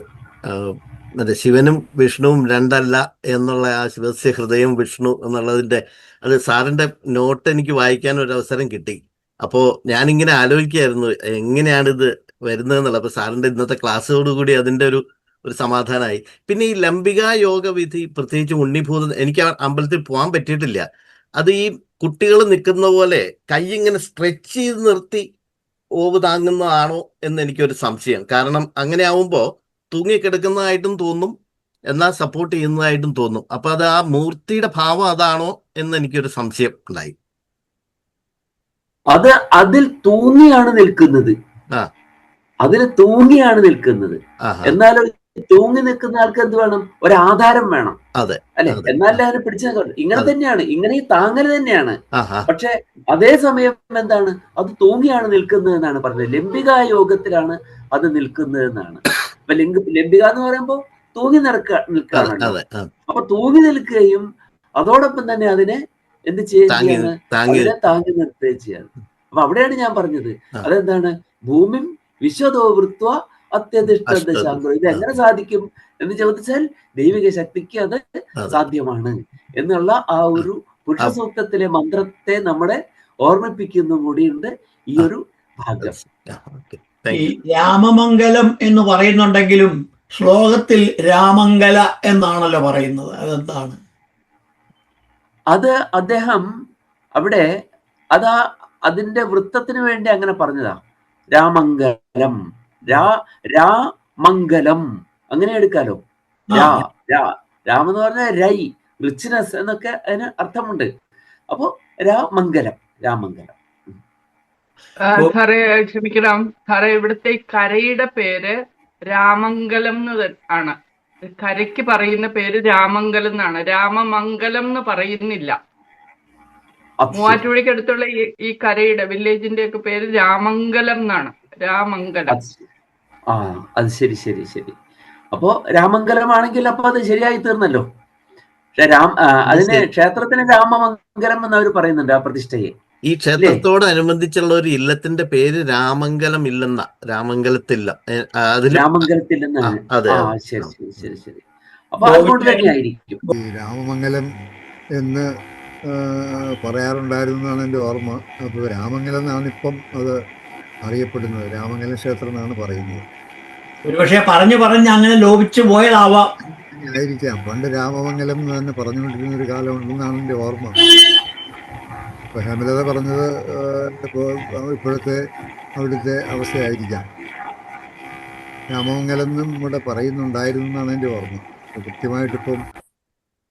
മറ്റേ ശിവനും വിഷ്ണുവും രണ്ടല്ല എന്നുള്ള ആ ശിവസ്യ ഹൃദയം വിഷ്ണു എന്നുള്ളതിൻ്റെ അത് സാറിൻ്റെ നോട്ട് എനിക്ക് വായിക്കാൻ ഒരു അവസരം കിട്ടി. അപ്പോൾ ഞാനിങ്ങനെ ആലോചിക്കുകയായിരുന്നു എങ്ങനെയാണിത് വരുന്നതെന്നുള്ളത്. അപ്പോൾ സാറിൻ്റെ ഇന്നത്തെ ക്ലാസ്സോടുകൂടി അതിൻ്റെ ഒരു സമാധാനമായി. പിന്നെ ഈ ലംബിക യോഗവിധി, പ്രത്യേകിച്ച് ഉണ്ണിഭൂതം, എനിക്ക് അമ്പലത്തിൽ പോകാൻ പറ്റിയിട്ടില്ല. അത് ഈ കുട്ടികൾ നിൽക്കുന്ന പോലെ കൈ ഇങ്ങനെ സ്ട്രെച്ച് ചെയ്ത് നിർത്തി ഓവ് താങ്ങുന്നതാണോ എന്ന് എനിക്കൊരു സംശയം. കാരണം അങ്ങനെ ആവുമ്പോൾ തൂങ്ങിക്കിടക്കുന്നതായിട്ടും തോന്നും, എന്നാൽ സപ്പോർട്ട് ചെയ്യുന്നതായിട്ടും തോന്നും. അപ്പൊ അത് ആ മൂർത്തിയുടെ ഭാവം അതാണോ എന്ന് എനിക്കൊരു സംശയം ഉണ്ടായി. അതിൽ തൂങ്ങിയാണ് നിൽക്കുന്നത്. ആ, അതിൽ തൂങ്ങിയാണ് നിൽക്കുന്നത്. എന്നാലോ തൂങ്ങി നിൽക്കുന്ന ആൾക്ക് എന്ത് വേണം? ഒരാധാരം വേണം, അതെ അല്ലെ? അതെ എന്നാലേ അതിനെ പിടിച്ചു നിൽക്കാൻ. ഇങ്ങനെ അതെ തന്നെയാണ്, ഇങ്ങനെ ഈ താങ്ങൽ തന്നെയാണ്. ആഹാ പക്ഷെ അതേ സമയം എന്താണ്, അത് തൂങ്ങിയാണ് നിൽക്കുന്നത് എന്നാണ് പറഞ്ഞത്. ലംബിക യോഗത്തിലാണ് അത് നിൽക്കുന്നത് എന്നാണ്. അപ്പൊ ലംബിക എന്ന് പറയുമ്പോൾ തൂങ്ങി അതെ നിൽക്കുകയാണല്ലോ. അതെ ആ. അപ്പൊ തൂങ്ങി നിൽക്കുകയും അതോടൊപ്പം തന്നെ അതിനെ എന്ത് ചെയ്യുകയും താങ്ങി ചെയ്യാണ്? താങ്ങി അതിനെ താങ്ങി നിർത്തുകയും ചെയ്യാണ്. അപ്പൊ അവിടെയാണ് ഞാൻ പറഞ്ഞത്, ആ, അതെന്താണ്? ഭൂമി വിശ്വതോ വൃത്വ അത്യധിഷ്ഠ അഷ്ട ശാന്തോ. ഇത് ആ, എങ്ങനെ സാധിക്കും എന്ന് ചോദിച്ചാൽ ദൈവിക ശക്തിക്ക് അത് അതെ സാധ്യമാണ് എന്നുള്ള ആ ആ, ഒരു പുരുഷ ആ, സൂക്തത്തിലെ മന്ത്രത്തെ നമ്മളെ ഓർമ്മിപ്പിക്കുന്നു കൂടിയുണ്ട് ഈ ആ, ഒരു ഭാഗം. ഓക്കെ ഈ താങ്ക് യു. രാമമംഗലം എന്ന് പറയുന്നുണ്ടെങ്കിലും ശ്ലോകത്തിൽ രാമങ്കല എന്നാണല്ലോ പറയുന്നത്. അതെന്താണ്? അത് അദ്ദേഹം അവിടെ അതാ അതിന്റെ വൃത്തത്തിന് വേണ്ടി അങ്ങനെ പറഞ്ഞതാ. രാമംഗലം, രാമംഗലം അങ്ങനെ എടുക്കാലോ. ആ രാം എന്ന് പറഞ്ഞാൽ രൈ, റിച്ച്നെസ് എന്നൊക്കെ അതിന് അർത്ഥമുണ്ട്. അപ്പോ രാമംഗലം. സാറേ ക്ഷമിക്കണം സാറേ, ഇവിടുത്തെ കരയുടെ പേര് രാമംഗലം ആണ്. കരയ്ക്ക് പറയുന്ന പേര് രാമംഗലം എന്നാണ്, രാമമംഗലം എന്ന് പറയുന്നില്ല. മൂവാറ്റുപുഴയ്ക്ക് അടുത്തുള്ള ഈ കരയുടെ വില്ലേജിന്റെ ഒക്കെ പേര് രാമംഗലം എന്നാണ്. രാമംഗലം. അത് ശരി. അപ്പോ രാമംഗലമാണെങ്കിൽ അപ്പൊ അത് ശരിയായി തീർന്നല്ലോ. പക്ഷെ അതിന് ക്ഷേത്രത്തിന് രാമമംഗലം എന്ന് അവർ പറയുന്നുണ്ട് ആ പ്രതിഷ്ഠയെ. ഈ ക്ഷേത്രത്തോടനുബന്ധിച്ചുള്ള ഒരു ഇല്ലത്തിന്റെ പേര് രാമംഗലം ഇല്ലെന്ന, രാമംഗലത്തില്ല രാമംഗലത്തില്ലെന്നാണ്. അതെ ശരി. അപ്പൊ അതുകൊണ്ട് തന്നെ ആയിരിക്കും ഈ രാമമംഗലം എന്ന് പറയാറുണ്ടായിരുന്നതാണ് എൻ്റെ ഓർമ്മ. അപ്പോൾ രാമംഗലം എന്നാണ് ഇപ്പം അത് അറിയപ്പെടുന്നത്. രാമംഗലം ക്ഷേത്രം എന്നാണ് പറയുന്നത്. ഒരുപക്ഷെ പറഞ്ഞ് അങ്ങനെ ലോപിച്ചു പോയതാവാം. ആയിരിക്കാം. പണ്ട് രാമമംഗലം എന്ന് തന്നെ പറഞ്ഞുകൊണ്ടിരുന്ന ഒരു കാലം ഉണ്ടെന്നാണ് എൻ്റെ ഓർമ്മ. ഇപ്പൊ ഹേമലത പറഞ്ഞത് ഇപ്പോഴത്തെ അവിടുത്തെ അവസ്ഥയായിരിക്കാം. രാമമംഗലം എന്നും ഇവിടെ പറയുന്നുണ്ടായിരുന്നു എന്നാണ് എൻ്റെ ഓർമ്മ. കൃത്യമായിട്ടിപ്പം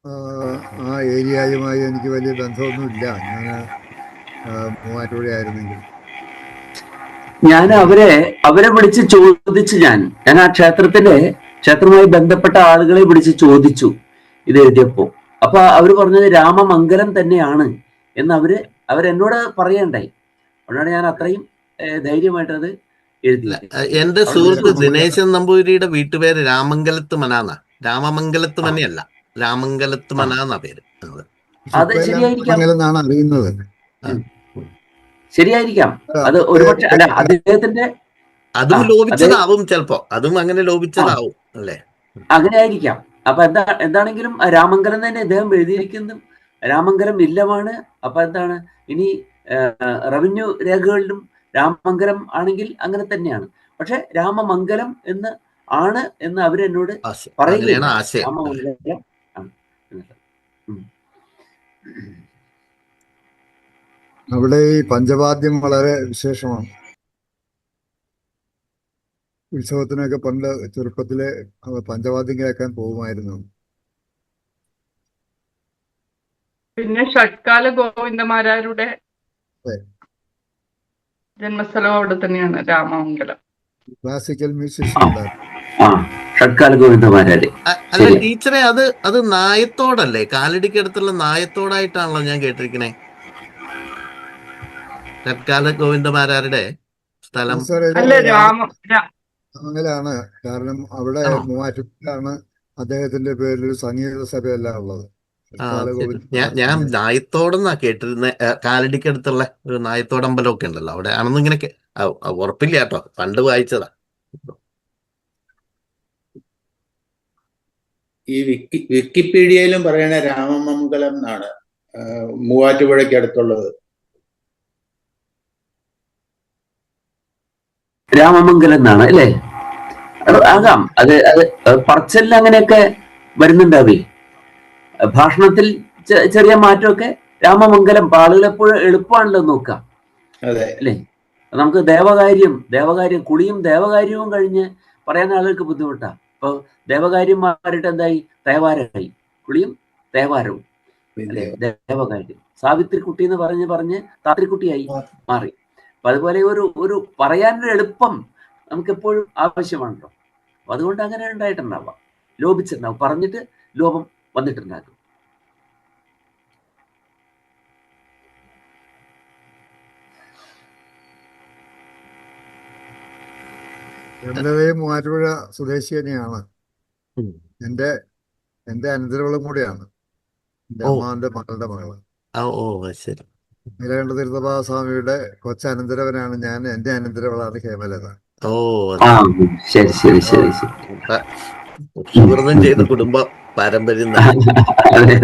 ആ ഏരിയയുമായി എനിക്ക് വലിയ ബന്ധമൊന്നുമില്ല. ഞാൻ മൂവാറ്റുപുഴയായിരുന്നെങ്കിൽ ഞാൻ അവരെ വിളിച്ച് ചോദിച്ചു. ഞാൻ ആ ക്ഷേത്രവുമായി ബന്ധപ്പെട്ട ആളുകളെ വിളിച്ച് ചോദിച്ചു ഇത് എഴുതിയപ്പോ. അപ്പൊ അവര് പറഞ്ഞത് രാമമംഗലം തന്നെയാണ് എന്ന് അവരെന്നോട് പറയണ്ടായി. അതുകൊണ്ടാണ് ഞാൻ അത്രയും ധൈര്യമായിട്ട് അത് എഴുതിയത്. എന്റെ സുഹൃത്ത് ദിനേശൻ നമ്പൂതിരിയുടെ വീട്ടുപേര് രാമംഗലത്ത് മനാന്ന, രാമമംഗലത്ത് മനയല്ല, രാമംഗലത്ത് മനാന്ന പേര്. അത് ശരിയായിരിക്കാം, അറിയുന്നത് ശരിയായിരിക്കാം. അത് ഒരുപക്ഷെ അല്ല, അദ്ദേഹത്തിന്റെ അതും ലോപിച്ചതാവും, ചിലപ്പോ അതും അങ്ങനെ ലോപിച്ചതാവും അല്ലേ? അങ്ങനെ ആയിരിക്കാം. അപ്പൊ എന്താണെങ്കിലും രാമംഗലം തന്നെ അദ്ദേഹം എഴുതിയിരിക്കുന്നതും രാമംഗലം ഇല്ലമാണ്. അപ്പൊ എന്താണ് ഇനി റവന്യൂ രേഖകളിലും രാമംഗലം ആണെങ്കിൽ അങ്ങനെ തന്നെയാണ്. പക്ഷെ രാമമംഗലം എന്ന് ആണ് എന്ന് അവരെന്നോട് പറയുകയാണ്. രാമമംഗലം ആണ്. അവിടെ ഈ പഞ്ചവാദ്യം വളരെ വിശേഷമാണ്. ഉത്സവത്തിനൊക്കെ പണ്ട് ചെറുപ്പത്തിലെ പഞ്ചവാദ്യം കേൾക്കാൻ പോകുമായിരുന്നു. പിന്നെ ഷഡ്കാല ഗോവിന്ദമാരാരുടെ ജന്മസ്ഥലം അവിടെ തന്നെയാണ്, രാമമംഗലം. Classical musician Shadkala Govindamarar. അല്ല ടീച്ചറെ, അത് നായത്തോടല്ലേ? കാലടിക്ക് അടുത്തുള്ള നായത്തോടായിട്ടാണല്ലോ ഞാൻ കേട്ടിരിക്കണേ ഷഡ്കാല ഗോവിന്ദമാരാരുടെ സ്ഥലം. അങ്ങനെയാണ്. കാരണം അവിടെ മൂവാറ്റുപുഴയിലാണ് അദ്ദേഹത്തിന്റെ പേരിൽ സംഗീത സഭയെല്ലാം ഉള്ളത്. ഞാൻ നായത്തോടെന്നാ കേട്ടിരുന്ന. കാലടിക്കടുത്തുള്ള ഒരു നായത്തോടമ്പലമൊക്കെ ഉണ്ടല്ലോ, അവിടെ ആണെന്ന് ഇങ്ങനെ ഉറപ്പില്ല കേട്ടോ, പണ്ട് വായിച്ചതാ. ഈ വിക്കിപീഡിയയിലും പറയണ രാമമംഗലം എന്നാണ് മൂവാറ്റുപുഴയ്ക്ക് അടുത്തുള്ളത്. രാമമംഗലം എന്നാണ് അല്ലേ? ആകാം. അത് പറച്ചലിൽ അങ്ങനെയൊക്കെ വരുന്നുണ്ടാവേ. ഭാഷണത്തിൽ ചെറിയ മാറ്റമൊക്കെ. രാമമംഗലം ആളുകൾ എപ്പോഴും എളുപ്പമാണല്ലോ നോക്കാം അല്ലേ? നമുക്ക് ദേവകാര്യം കുളിയും ദേവകാര്യവും കഴിഞ്ഞ് പറയാൻ ആളുകൾക്ക് ബുദ്ധിമുട്ടാ. അപ്പൊ ദേവകാര്യം മാറിയിട്ട് എന്തായി? തേവാരമായി. കുളിയും തേവാരവും അല്ലെ? ദേവകാര്യം സാവിത്രിക്കുട്ടി എന്ന് പറഞ്ഞ് താത്രിക്കുട്ടിയായി മാറി. അപ്പൊ അതുപോലെ ഒരു പറയാനൊരു എളുപ്പം നമുക്ക് എപ്പോഴും ആവശ്യമാണല്ലോ. അതുകൊണ്ട് അങ്ങനെ ഉണ്ടായിട്ടുണ്ടാവാം, ലോപിച്ചിട്ടുണ്ടാവും, പറഞ്ഞിട്ട് ലോപം വന്നിട്ടുണ്ടാകും. ഹേമലതയും മൂവാറ്റുപുഴ സ്വദേശി തന്നെയാണ്. ഉം. എൻ്റെ അനന്തരവളും കൂടെയാണ്, എൻ്റെ ഓ അമ്മാവൻ്റെ മകളുടെ മകള്. ഓ ശരി. നീലകണ്ഠ തീർത്ഥപാദസ്വാമിയുടെ കൊച്ചനന്തരവനാണ് ഞാൻ. എൻ്റെ അനന്തരവളാണ് ഹേമലത. ഓ ആ ശരി ശരി ശരി ശരി. സുഹൃതം ചെയ്ത കുടുംബ പാരമ്പര്യം തന്നെ. അതെ.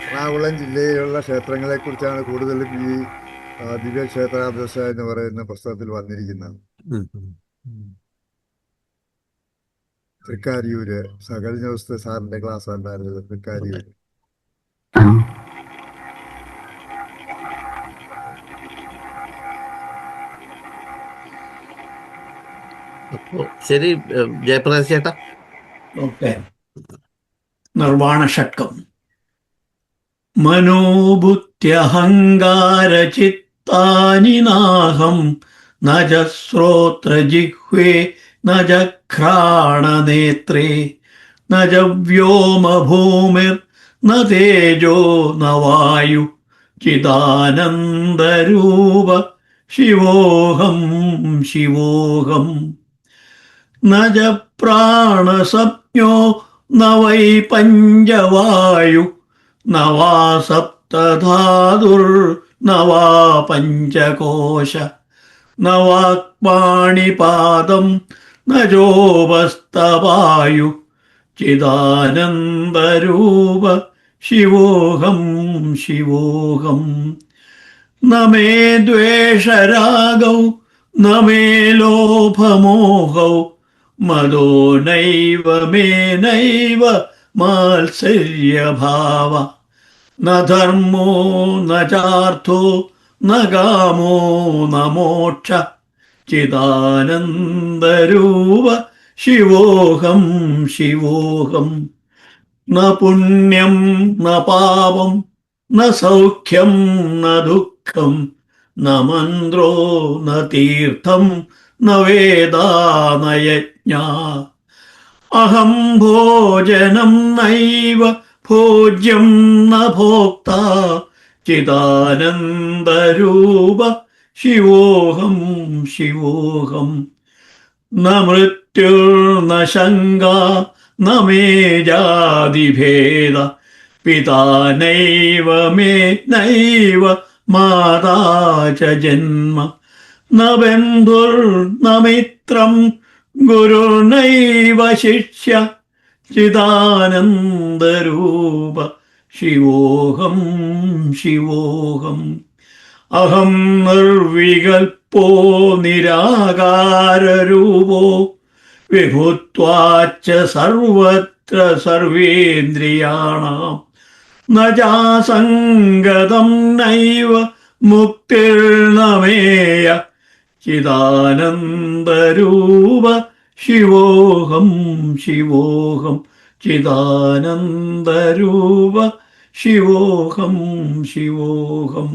എറണാകുളം ജില്ലയിലുള്ള ക്ഷേത്രങ്ങളെ കുറിച്ചാണ് കൂടുതലും ഈ ദിവ്യക്ഷേത്രാദർശ എന്ന് പറയുന്ന പുസ്തകത്തിൽ വന്നിരിക്കുന്നത്. തൃക്കാരിയൂര് കഴിഞ്ഞ ദിവസത്തെ സാറിന്റെ ക്ലാസ് ഉണ്ടായിരുന്നത് തൃക്കാരിയൂര്. അപ്പോ ശരി, ജയപ്രകാശ് ചേട്ടാ. ഓക്കെ. നിർവാണ ഷട്കം. മനോബുദ്ധ്യഹങ്കാരചിത്താനി നാഹം ന ച ശ്രോത്രജിഹ്വേ ന ച ഘ്രാണനേത്രേ ന ച വ്യോമഭൂമിർ ന തേജോ ന വായു ചിദാനന്ദരൂപ ശിവോഹം ശിവോഹം. ന ച പ്രാണസപ്ഞോ ന വൈ പഞ്ചവായു ന വാ സപ്തധാതുർ ന വാ പഞ്ചകോശ ന വാക്പാണിപാദം ന ചോപസ്തവായു ചിദാനന്ദരൂപ ശിവോഹം ശിവോഹം. ന മേ ദ്വേഷരാഗൗ ന മേ ലോഭമോഹൗ മദോ നൈവ മേ നൈവ മാത്സര്യഭാവ ന ധർമ്മോ ന ചാർത്ഥോ ന കാമോ ന മോക്ഷ ചിദാനന്ദരൂപ ശിവോഹം ശിവോഹം. ന പുണ്യം ന പാപം ന സൗഖ്യം ന ദുഃഖം ന മന്ത്രോ ന തീർത്ഥം ന വേദാ ന യജ്ഞ. അഹം ഭോജനം നൈവ ഭോജ്യം ന ഭോക്ത ചിദാനന്ദരൂപ ശിവോഹം ശിവോഹം. ന മൃത്യുർന ശങ്ക ന മേ ജാതിഭേദ പിതാ നൈവ മേ നൈവ മാതാ ച ജന്മ. ന ബന്ധുർന മിത്രം ഗുരുർനൈവ ശിഷ്യ ചിദാനന്ദരൂപ ശിവോഹം ശിവോഹം. അഹം നിർവികൽപ്പോ നിരാകാരരൂപോ വിഭുത്വാച്ച സർവത്ര സർവേന്ദ്രിയാണാം ന ചാസംഗതം നൈവ മുക്തിർനമേയ ചിദാനന്ദരൂപ ശിവോഹം ശിവോഹം. ചിദാനന്ദരൂപ ശിവോഹം ശിവോഹം.